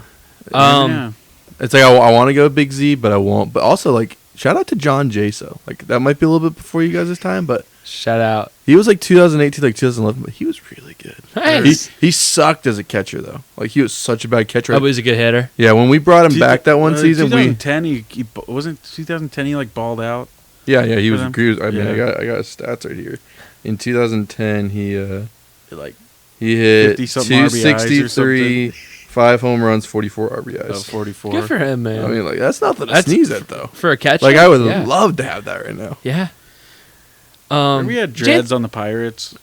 It's like I want to go Big Z, but I won't. But also, like, shout out to John Jaso. Like, that might be a little bit before you guys' time, but shout out. He was like 2008 to like 2011, but he was really good. Nice. He sucked as a catcher though. Like, he was such a bad catcher. Oh, but he's a good hitter. Yeah, when we brought him back that one season, 2010 he wasn't 2010 he like balled out. Yeah, he was. I mean, yeah. I got his stats right here. In 2010, he hit 263, 5 home runs, 44 RBIs. 44. Good for him, man. I mean, like, that's nothing to sneeze at, though. For a catcher. Like, I would love to have that right now. Yeah. Remember he had dreads on the Pirates?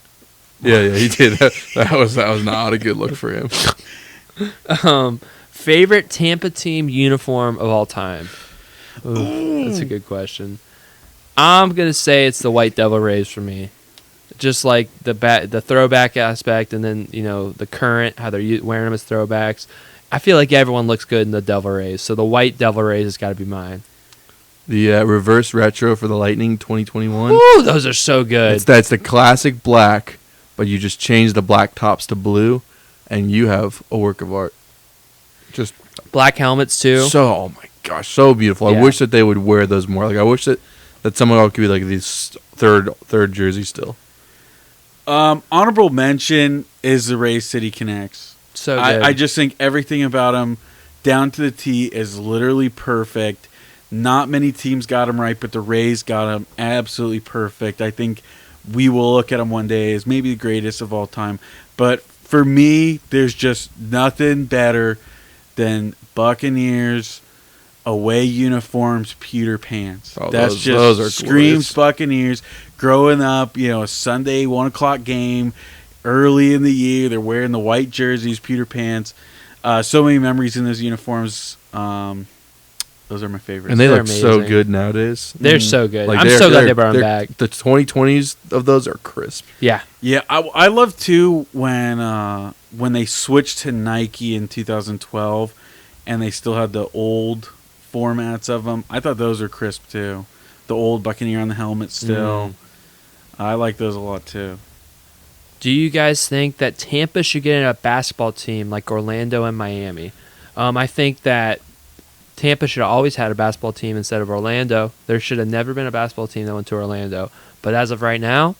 Yeah, he did. That was not a good look for him. Favorite Tampa team uniform of all time? Ooh, that's a good question. I'm gonna say it's the White Devil Rays for me. Just like the throwback aspect, and then the current how they're wearing them as throwbacks. I feel like everyone looks good in the Devil Rays, so the White Devil Rays has got to be mine. The reverse retro for the Lightning 2021. Ooh, those are so good. It's the classic black, but you just change the black tops to blue, and you have a work of art. Just black helmets too. Oh my gosh, so beautiful. Yeah. I wish that they would wear those more. Like I wish that someone else could be like these third jersey still. Honorable mention is the Rays City Connects. So good. I just think everything about them, down to the T, is literally perfect. Not many teams got them right, but the Rays got them absolutely perfect. I think we will look at them one day as maybe the greatest of all time. But for me, there's just nothing better than Buccaneers away uniforms, pewter pants. Oh, That's those just are screams glorious. Buccaneers. Growing up, a Sunday 1:00 game, early in the year, they're wearing the white jerseys, pewter pants. So many memories in those uniforms. Those are my favorites. And they They're look so amazing. good nowadays. They're so good. Like, I'm so glad they brought them back. The 2020s of those are crisp. Yeah. Yeah, I love too when they switched to Nike in 2012, and they still had the old formats of them. I thought those were crisp too. The old Buccaneer on the helmet still. I like those a lot too. Do you guys think that Tampa should get in a basketball team like Orlando and Miami? I think that Tampa should have always had a basketball team instead of Orlando. There should have never been a basketball team that went to Orlando. But as of right now,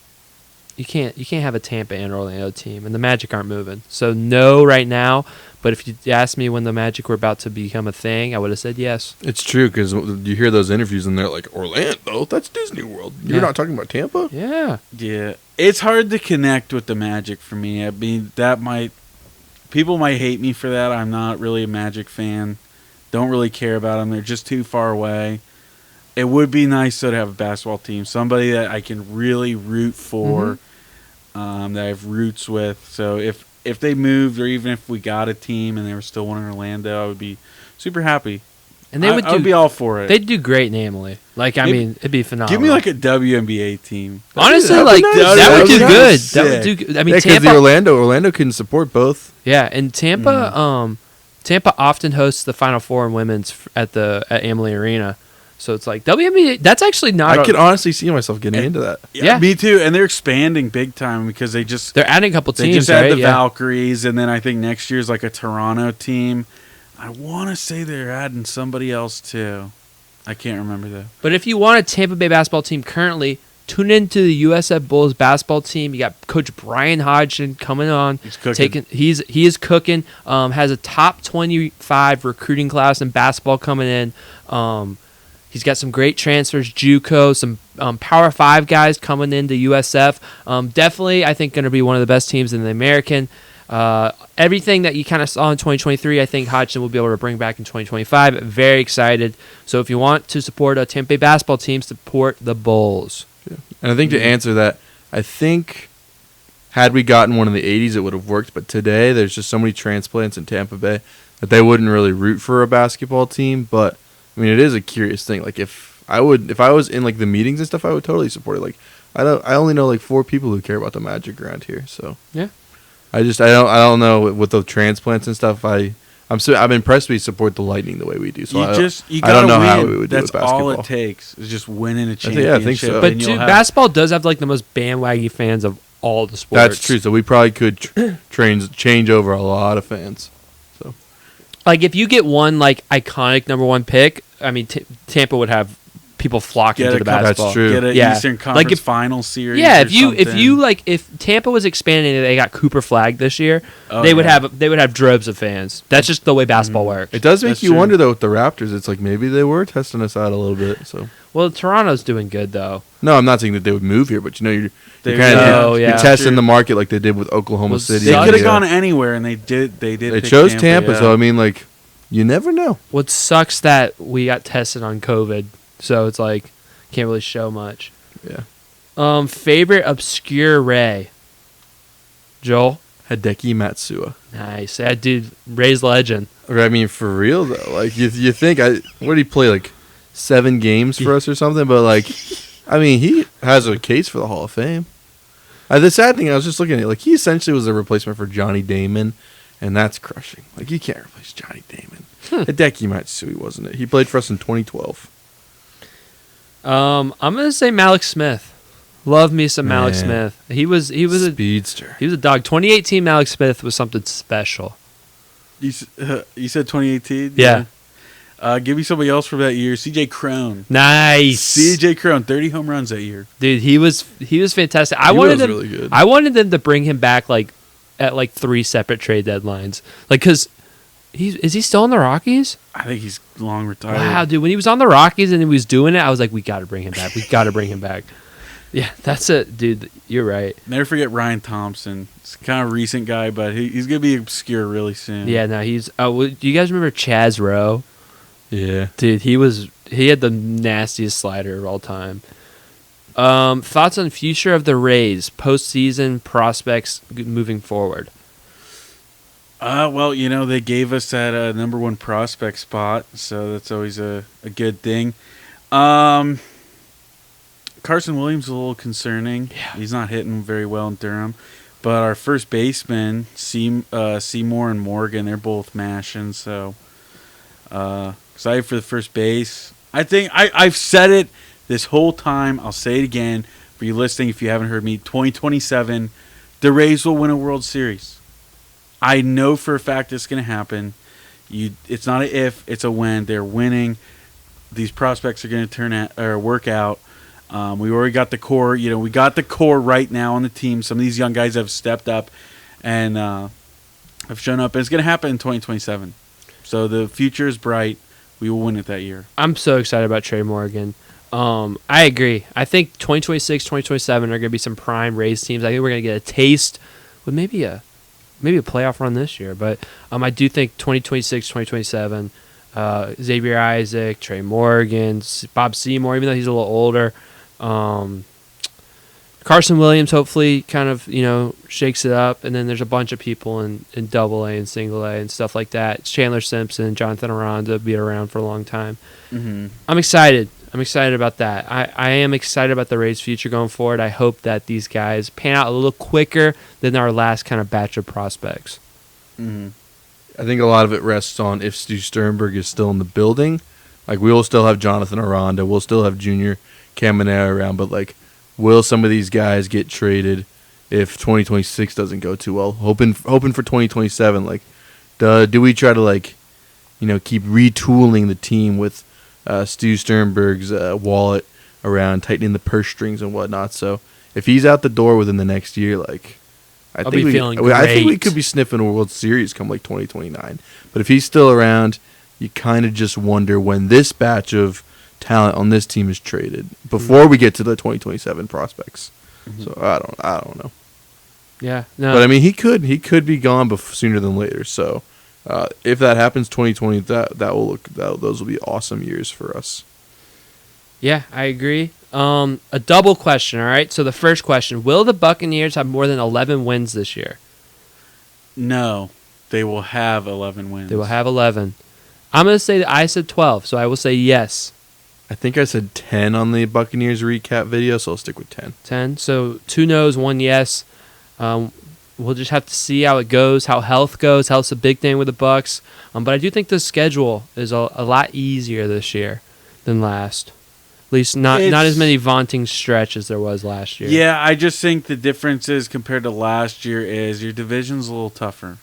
you can't have a Tampa and Orlando team, and the Magic aren't moving. So no right now. But if you asked me when the Magic were about to become a thing, I would have said yes. It's true because you hear those interviews and they're like, Orlando, that's Disney World. You're not talking about Tampa? Yeah. Yeah, it's hard to connect with the Magic for me. I mean, people might hate me for that. I'm not really a Magic fan. Don't really care about them. They're just too far away. It would be nice though to have a basketball team, somebody that I can really root for, that I have roots with. So if they moved, or even if we got a team and they were still one in Orlando, I would be super happy. And they I would be all for it. They'd do great in Emily. Like, I mean, it'd be phenomenal. Give me like a WNBA team. Honestly, that'd be nice. that would do That'd be good. sick. That would do good. I mean, Yeah, because Tampa. Orlando can support both. Yeah, and Tampa. Tampa often hosts the Final Four in women's at Amalie Arena, so it's like WNBA. That's actually not. I could honestly see myself getting into that. Yeah. Me too. And they're expanding big time because they're adding a couple they teams. just had right? the Valkyries, and then I think next year's like a Toronto team. I want to say they're adding somebody else too. I can't remember though. But if you want a Tampa Bay basketball team currently, tune into the USF Bulls basketball team. You got Coach Brian Hodgson coming on. He's cooking. He is cooking. Has a top 25 recruiting class in basketball coming in. He's got some great transfers, JUCO, some Power 5 guys coming into USF. Definitely, I think, going to be one of the best teams in the American. Everything that you kind of saw in 2023, I think Hodgson will be able to bring back in 2025. Very excited. So if you want to support a Tampa Bay basketball team, support the Bulls. Yeah. And I think to answer that, I think had we gotten one in the 80s, it would have worked. But today, there's just so many transplants in Tampa Bay that they wouldn't really root for a basketball team. But I mean, it is a curious thing. Like if I was in like the meetings and stuff, I would totally support it. Like I only know like 4 people who care about the Magic around here. So yeah, I don't know with the transplants and stuff. I'm impressed we support the Lightning the way we do. So I don't know how we would do That's with basketball. all it takes is just winning a I championship. think so. but dude, basketball does have like the most bandwagon fans of all the sports. That's true. So we probably could change over a lot of fans. So Like if you get one like iconic number 1 pick, I mean Tampa would have people flocking to the basketball. That's true. Get an Yeah. Eastern Conference Like if- final series. Yeah, or if Tampa was expanding and they got Cooper Flag this year, Oh, they would yeah. have droves of fans. That's just the way basketball works. it does make That's you true. wonder though with the Raptors. It's like maybe they were testing us out a little bit. So Well, Toronto's doing good though. no, I'm not saying that they would move here, but you're They- kind Oh, of yeah. you're testing True. the market like they did with Oklahoma Well, City. They Sucks. could have Yeah. gone anywhere, and they did. They They pick chose Tampa, yeah. so I mean, like, you never know. What sucks that we got tested on COVID, so it's like can't really show much. Yeah. Favorite obscure Ray? Joel? Hideki Matsua. Nice. That dude, Ray's legend. I mean, for real though, like you think what did he play, like 7 games for us or something? But like, I mean, he has a case for the Hall of Fame. The sad thing, I was just looking at it, like he essentially was a replacement for Johnny Damon, and that's crushing. Like you can't replace Johnny Damon. Hideki Matsui, wasn't it? He played for us in 2012. I'm gonna say Malik Smith. Love me some Malik Man. Smith. He was a Speedster. he was a dog. 2018 Malik Smith was something special. You said 2018? Yeah. Give me somebody else from that year. CJ Crone. Nice. CJ Crone, 30 home runs that year. Dude, he was fantastic. He was really good. I wanted them to bring him back at 3 separate trade deadlines. Like cuz is he still in the Rockies? I think he's long retired. Wow, dude, when he was on the Rockies and he was doing it, I was like, we got to bring him back. We got to bring him back. Yeah, that's it, dude. You're right. Never forget Ryan Thompson. He's kind of a recent guy, but he's going to be obscure really soon. Yeah, no, he's do you guys remember Chaz Rowe? Yeah. Dude, he had the nastiest slider of all time. Thoughts on future of the Rays, postseason prospects moving forward? Well, they gave us that number 1 prospect spot, so that's always a good thing. Carson Williams is a little concerning. Yeah. He's not hitting very well in Durham. But our first baseman, Seymour and Morgan, they're both mashing, so excited for the first base. I think I've said it this whole time. I'll say it again for you listening if you haven't heard me. 2027, the Rays will win a World Series. I know for a fact it's going to happen. It's not an if, it's a when. They're winning. These prospects are going to work out. We already got the core. We got the core right now on the team. Some of these young guys have stepped up and have shown up. And it's going to happen in 2027. So the future is bright. We will win it that year. I'm so excited about Trey Morgan. I agree. I think 2026, 2027 are going to be some prime Rays teams. I think we're going to get a taste with maybe a playoff run this year. But I do think 2026, 2027, Xavier Isaac, Trey Morgan, Bob Seymour, even though he's a little older. Carson Williams hopefully kind of, shakes it up. And then there's a bunch of people in Double-A and Single-A and stuff like that. Chandler Simpson, Jonathan Aranda be around for a long time. Mm-hmm. I'm excited. I'm excited about that. I am excited about the Rays' future going forward. I hope that these guys pan out a little quicker than our last kind of batch of prospects. Mm-hmm. I think a lot of it rests on if Stu Sternberg is still in the building. Like, we will still have Jonathan Aranda. We'll still have Junior Caminero around. But, like, will some of these guys get traded if 2026 doesn't go too well? Hoping for 2027. Like, do we try to, like, keep retooling the team with Stu Sternberg's wallet around, tightening the purse strings and whatnot? So, if he's out the door within the next year, like, I think we could be sniffing a World Series come like 2029. But if he's still around, you kind of just wonder when this batch of talent on this team is traded before we get to the 2027 prospects. Mm-hmm. So I don't know. Yeah, no. But I mean, he could be gone sooner than later. So if that happens, 2020, those will be awesome years for us. Yeah, I agree. A double question, all right? So the first question, will the Buccaneers have more than 11 wins this year? No, they will have 11 wins. They will have 11. I'm going to say that I said 12, so I will say yes. I think I said 10 on the Buccaneers recap video, so I'll stick with 10. 10. So 2 no's, 1 yes. We'll just have to see how it goes, how health goes. Health's a big thing with the Bucs. But I do think the schedule is a lot easier this year than last. At least not as many vaunting stretch as there was last year. Yeah, I just think the difference is compared to last year is your division's a little tougher.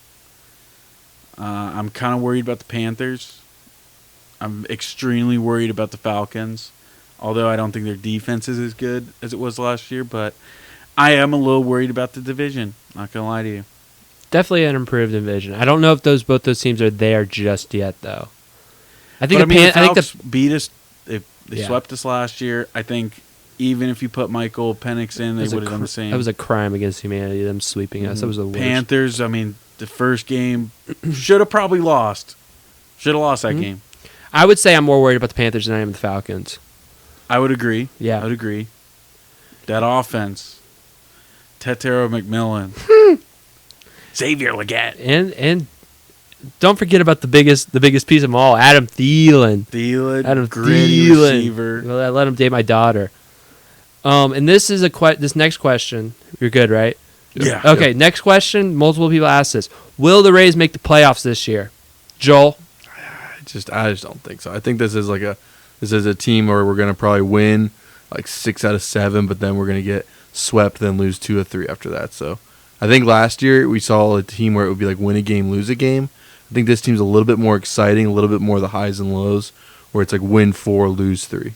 I'm kind of worried about the Panthers. I'm extremely worried about the Falcons, although I don't think their defense is as good as it was last year. But I am a little worried about the division. Not going to lie to you. Definitely an improved division. I don't know if both those teams are there just yet, though. I think the Falcons beat us. They swept us last year. I think even if you put Michael Penix in, they would have done the same. That was a crime against humanity, them sweeping us. That was the worst. Panthers, I mean, the first game should have probably lost. Should have lost that game. I would say I'm more worried about the Panthers than I am the Falcons. I would agree. Yeah. I would agree. That offense. Tetero McMillan. Xavier Leggett. And don't forget about the biggest piece of them all, Adam Thielen. Adam gritty Thielen. receiver. Well, I let him date my daughter. And this is this next question. You're good, right? Yeah. Okay, next question. Multiple people asked this. Will the Rays make the playoffs this year? Joel? I just don't think so. I think this is a team where we're gonna probably win like 6 out of 7, but then we're gonna get swept, then lose 2 or 3 after that. So I think last year we saw a team where it would be like win a game, lose a game. I think this team's a little bit more exciting, a little bit more the highs and lows, where it's like win 4, lose 3.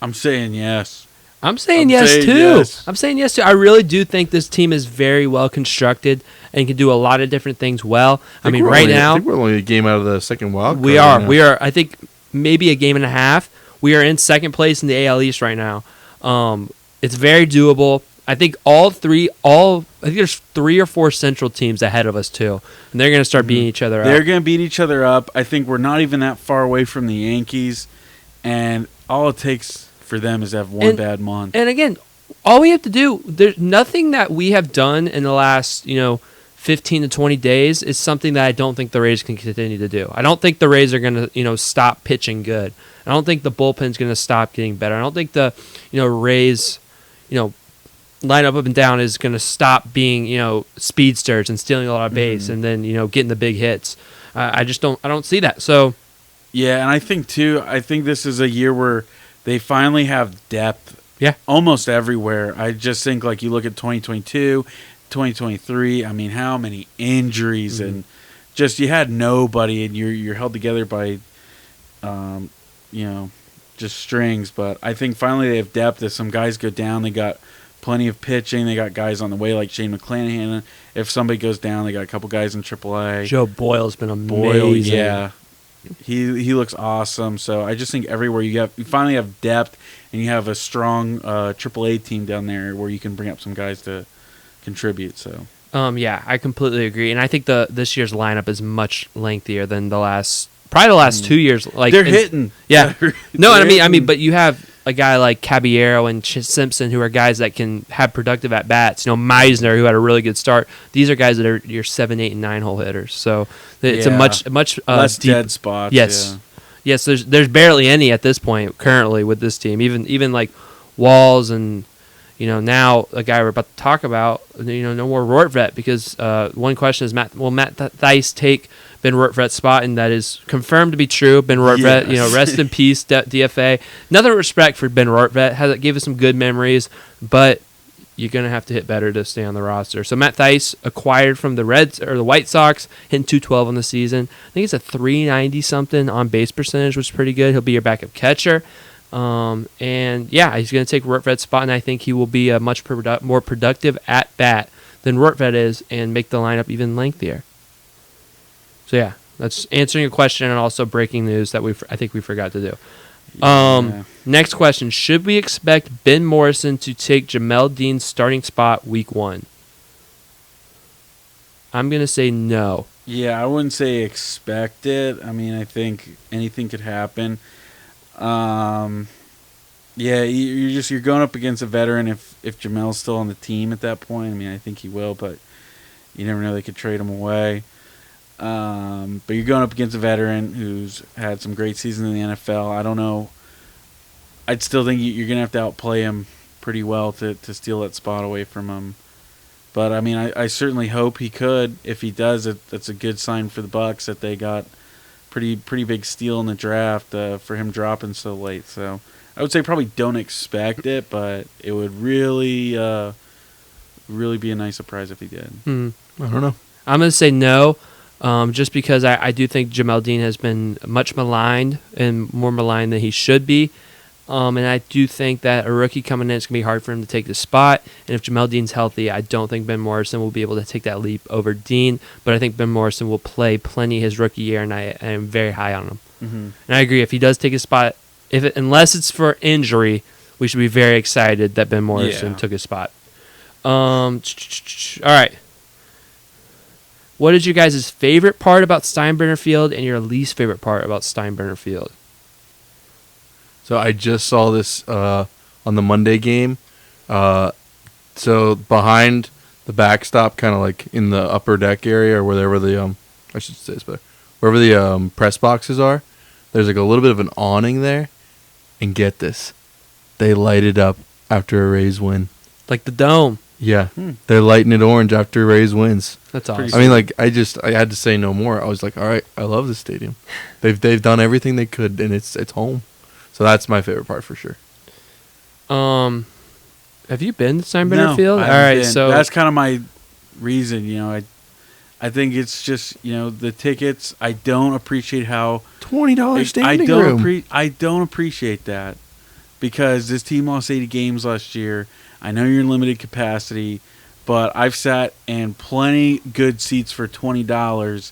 I'm saying yes. I'm saying yes too. I'm saying yes too. I really do think this team is very well constructed and can do a lot of different things well. I mean, right now I think we're only a game out of the second wild card. We are. I think maybe a game and a half. We are in second place in the AL East right now. It's very doable. I think I think there's 3 or 4 Central teams ahead of us too, and they're going to start beating each other up. They're going to beat each other up. I think we're not even that far away from the Yankees, and all it takes for them is to have one bad month. And again, all we have to do, there's nothing that we have done in the last 15 to 20 days is something that I don't think the Rays can continue to do. I don't think the Rays are going to stop pitching good. I don't think the bullpen's going to stop getting better. I don't think the Rays line up and down is going to stop being speedsters and stealing a lot of base and then getting the big hits. I don't see that. So yeah, and I think this is a year where they finally have depth. Yeah, almost everywhere. I just think like you look at 2022, 2023. I mean, how many injuries and just you had nobody, and you're held together by just strings. But I think finally they have depth. As some guys go down, they got plenty of pitching. They got guys on the way like Shane McClanahan. If somebody goes down, they got a couple guys in AAA. Joe Boyle's been amazing. Yeah, he looks awesome. So I just think everywhere you finally have depth, and you have a strong AAA team down there where you can bring up some guys to contribute. So yeah, I completely agree, and I think this year's lineup is much lengthier than the last 2 years. Like they're hitting. Yeah, no, I mean, but you have a guy like Caballero and Simpson, who are guys that can have productive at bats. Meisner, who had a really good start. These are guys that are your 7, 8, and 9 hole hitters. So it's a much less deep, dead spots. Yes, yes. There's barely any at this point currently with this team. Even like Walls and now a guy we're about to talk about. No more Rortvet because one question is Matt Thaiss take Ben Rortvet's spot, and that is confirmed to be true. Ben Rortvet, yes. Rest in peace, DFA. Nothing respect for Ben Rortvet. Gave us some good memories, but you're going to have to hit better to stay on the roster. So Matt Thaiss acquired from the White Sox, hitting .212 on the season. I think it's a .390-something on base percentage, which is pretty good. He'll be your backup catcher. And yeah, he's going to take Rortvet's spot, and I think he will be a much more productive at bat than Rortvet is and make the lineup even lengthier. So yeah, that's answering a question and also breaking news that I think we forgot to do. Next question: should we expect Ben Morrison to take Jamel Dean's starting spot week 1? I'm gonna say no. Yeah, I wouldn't say expect it. I mean, I think anything could happen. Yeah, you're going up against a veteran. If Jamel's still on the team at that point, I mean, I think he will, but you never know. They could trade him away. But you're going up against a veteran who's had some great seasons in the NFL. I don't know. I'd still think you're going to have to outplay him pretty well to steal that spot away from him. But, I mean, I certainly hope he could. If he does, that's a good sign for the Bucks that they got pretty big steal in the draft for him dropping so late. So I would say probably don't expect it, but it would really be a nice surprise if he did. I don't know. I'm going to say no. Just because I do think Jamel Dean has been much maligned and more maligned than he should be. And I do think that a rookie coming in, it's going to be hard for him to take the spot. And if Jamel Dean's healthy, I don't think Ben Morrison will be able to take that leap over Dean. But I think Ben Morrison will play plenty his rookie year, and I am very high on him. Mm-hmm. And I agree, if he does take his spot, unless it's for injury, we should be very excited that Ben Morrison took his spot. All right. What is your guys' favorite part about Steinbrenner Field and your least favorite part about Steinbrenner Field? So I just saw this on the Monday game. So behind the backstop, kind of like in the upper deck area or wherever the I should say this better, wherever the press boxes are, there's like a little bit of an awning there. And get this, they light it up after a Rays win. Like the dome. Yeah, they're lighting it orange after Rays wins. That's awesome. I mean, like I had to say no more. I was like, all right, I love this stadium. They've done everything they could, and it's home. So that's my favorite part for sure. Have you been to Steinbrenner Field? I All haven't right, been. so that's kind of my reason. I think it's just the tickets. I don't appreciate how $20 standing room. I don't appreciate that because this team lost 80 games last year. I know you're in limited capacity, but I've sat in plenty good seats for $20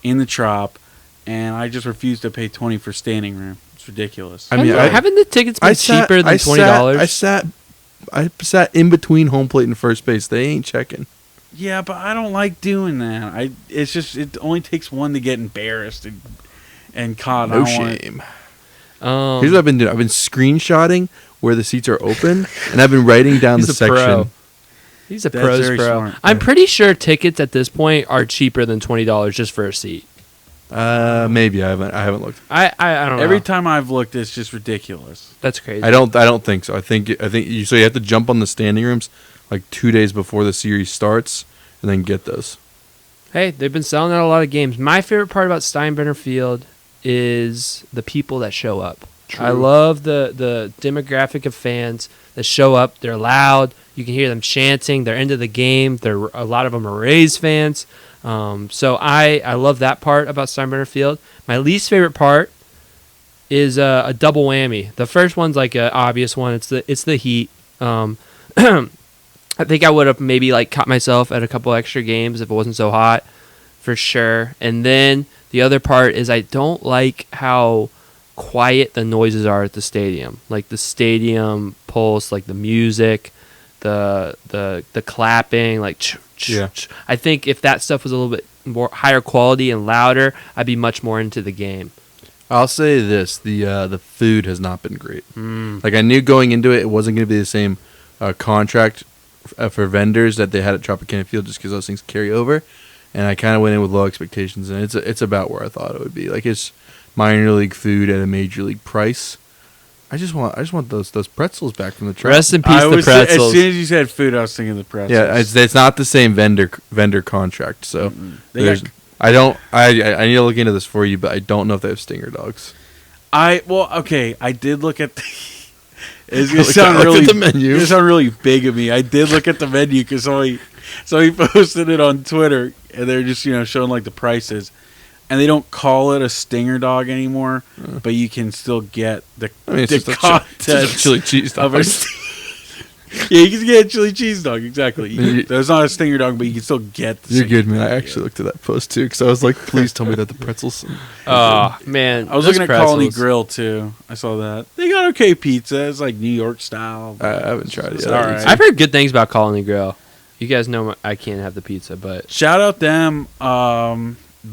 in the Trop, and I just refuse to pay $20 for standing room. It's ridiculous. I mean, haven't the tickets been cheaper than $20? I sat in between home plate and first base. They ain't checking. Yeah, but I don't like doing that. It only takes one to get embarrassed and caught. No shame. Here's what I've been doing. I've been screenshotting where the seats are open, and I've been writing down the section. Pro. He's a That's very pro. smart. I'm pretty sure tickets at this point are cheaper than $20 just for a seat. Maybe I haven't looked. I don't know. Every time I've looked, it's just ridiculous. That's crazy. I don't think so. I think you have to jump on the standing rooms like 2 days before the series starts, and then get those. Hey, they've been selling out a lot of games. My favorite part about Steinbrenner Field is the people that show up. True. I love the demographic of fans that show up. They're loud. You can hear them chanting. They're into the game. A lot of them are Rays fans. So I love that part about Steinbrenner Field. My least favorite part is a double whammy. The first one's like an obvious one. It's the heat. I think I would have maybe like caught myself at a couple extra games if it wasn't so hot, for sure. And then the other part is I don't like how quiet the noises are at the stadium. Like the stadium pulse, like the music, the clapping, like Yeah. I think if that stuff was a little bit more higher quality and louder, I'd be much more into the game. I'll say this: the food has not been great. Like I knew going into it, it wasn't going to be the same contract for vendors that they had at Tropicana Field, just because those things carry over. And I kind of went in with low expectations, and it's about where I thought it would be. Like it's minor league food at a major league price. I just want those pretzels back from the Trop. Rest in peace, the pretzels. As soon as you said food, I was thinking the pretzels. Yeah, it's not the same vendor contract. So I need to look into this for you, but I don't know if they have stinger dogs. I did look at the. It's gonna sound really the menu. It's gonna sound really big of me. I did look at the menu because somebody posted it on Twitter, and they're just showing like the prices, and they don't call it a stinger dog anymore, but you can still get the content it's just a chili cheese dog. Yeah, you can get a chili cheese dog, exactly. There's not a stinger dog, but you can still get the You're good, man. I actually looked at that post, too, because I was like, please tell me that the pretzels... Oh, man. I was looking at Colony Grill, too. I saw that. They got okay pizza. It's like New York style. I haven't tried it yet. All right. I've heard good things about Colony Grill. You guys know I can't have the pizza, but... Shout out them,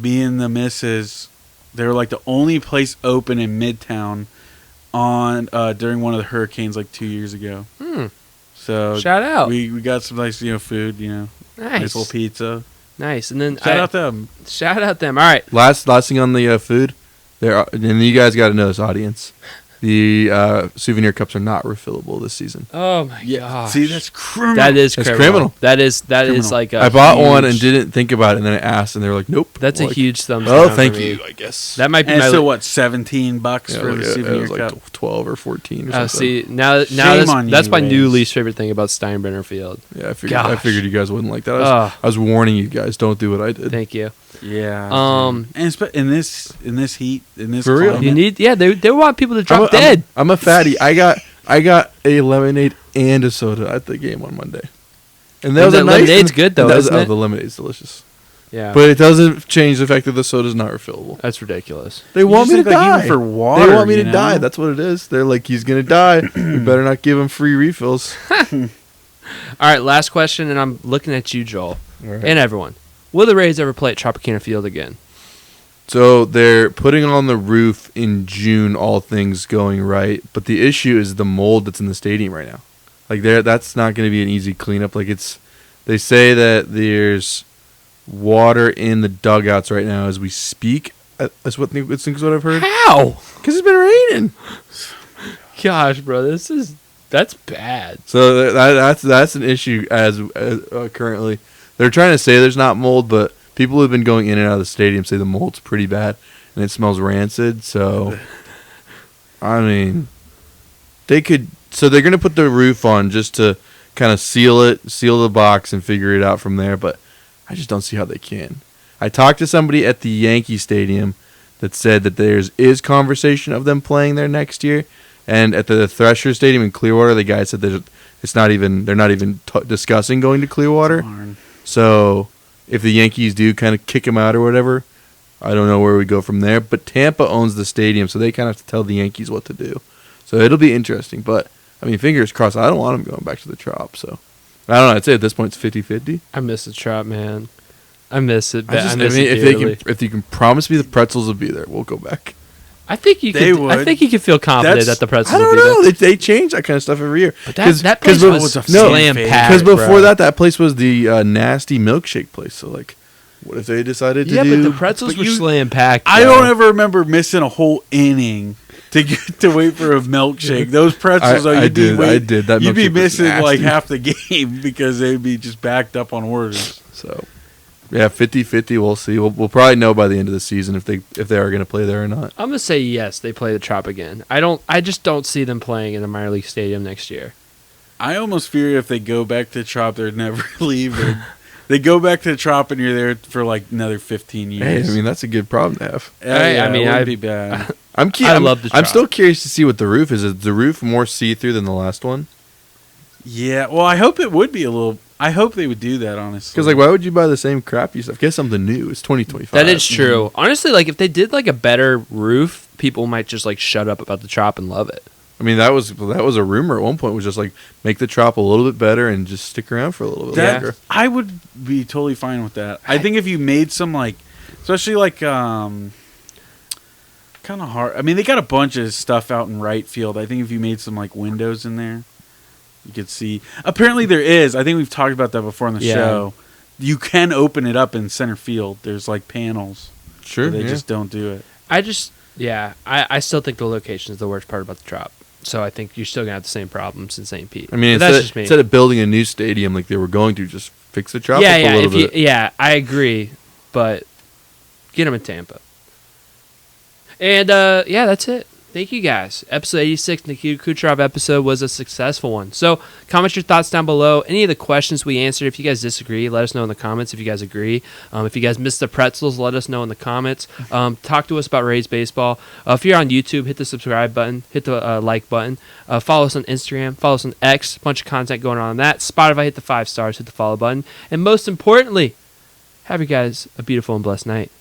being the missus. They were like the only place open in Midtown during one of the hurricanes like 2 years ago. So shout out. We got some nice food, nice little pizza. Nice. And then shout out them. Shout out them. All right. Last thing on the food. And you guys got to know this, audience. The souvenir cups are not refillable this season. Oh my god! See, that's criminal. That is criminal. That is like a I bought one and didn't think about it, and then I asked, and they were like, "Nope." That's a huge thumbs down. Oh, thank you. I guess that might be. And so what? $17 for the souvenir it was cup. Like 12 or 14 or something. See now that's my new least favorite thing about Steinbrenner Field. Yeah, I figured you guys wouldn't like that. I was warning you guys, don't do what I did. Thank you. Yeah. And in this heat, in this for real, climate, you need. Yeah, they want people to drop dead. I'm a fatty. I got a lemonade and a soda at the game on Monday, and that was a nice. Lemonade's good though, isn't it? The lemonade's delicious. Yeah, but it doesn't change the fact that the soda's not refillable. That's ridiculous. They want me to die for water. They want me to die. That's what it is. They're like, he's gonna die. We better not give him free refills. All right, last question, and I'm looking at you, Joel, Right. and everyone. Will the Rays ever play at Tropicana Field again? So they're putting on the roof in June, all things going right. But the issue is the mold that's in the stadium right now. Like that's not going to be an easy cleanup. Like they say that there's water in the dugouts right now as we speak. That's what I've heard. How? Because it's been raining. Gosh, bro, that's bad. So that's an issue as currently. They're trying to say there's not mold, but people who've been going in and out of the stadium say the mold's pretty bad and it smells rancid. So, I mean, they're going to put the roof on just to kind of seal the box and figure it out from there. But I just don't see how they can. I talked to somebody at the Yankee Stadium that said that is conversation of them playing there next year. And at the Thresher Stadium in Clearwater, the guy said they're not even discussing going to Clearwater. Darn. So if the Yankees do kind of kick him out or whatever, I don't know where we go from there. But Tampa owns the stadium, so they kind of have to tell the Yankees what to do. So it'll be interesting. But, I mean, fingers crossed. I don't want them going back to the Trop. So I don't know. I'd say at this point it's 50-50. I miss the Trop, man. I miss it. If you can promise me the pretzels will be there, we'll go back. I think you can feel confident that the pretzels I don't will be know. there. They change that kind of stuff every year. But that place was slam packed. Because before that place was the nasty milkshake place. So, like, what if they decided to do... Yeah, but the pretzels were slam packed. I don't ever remember missing a whole inning to wait for a milkshake. Those pretzels, I did. That you'd be milkshake was missing nasty. like half the game because they'd be just backed up on orders. So, yeah, 50-50. We'll see. We'll probably know by the end of the season if they are going to play there or not. I'm gonna say yes. They play the Trop again. I just don't see them playing in a minor league stadium next year. I almost fear if they go back to the Trop, they'd never leave. They go back to the Trop and you're there for like another 15 years. Hey, I mean that's a good problem to have. I'd be bad. I love the Trop. I'm still curious to see what the roof is. Is the roof more see-through than the last one? Yeah, well, I hope it would be a little. I hope they would do that, honestly. Because, like, why would you buy the same crappy stuff? Get something new. It's 2025. That is true. Honestly, like, if they did, like, a better roof, people might just, like, shut up about the Trop and love it. I mean, that was a rumor at one point. Was just, like, make the Trop a little bit better and just stick around for a little bit longer. I would be totally fine with that. I think if you made some, like, especially, like, kind of hard. I mean, they got a bunch of stuff out in right field. I think if you made some, like, windows in there, you could see. Apparently there is. I think we've talked about that before on the show. You can open it up in center field. There's like panels. Sure. They just don't do it. I still think the location is the worst part about the Trop. So I think you're still going to have the same problems in St. Pete. I mean, instead of building a new stadium like they were going to, just fix the Trop up a little bit. I agree. But get them in Tampa. And, that's it. Thank you guys. Episode 86, Nikita Kucherov episode was a successful one. So comment your thoughts down below. Any of the questions we answered, if you guys disagree, let us know in the comments. If you guys agree, if you guys missed the pretzels, let us know in the comments. Talk to us about Rays baseball. If you're on YouTube, hit the subscribe button, hit the like button. Follow us on Instagram, follow us on X. Bunch of content going on that. Spotify, hit the 5 stars, hit the follow button. And most importantly, have you guys a beautiful and blessed night.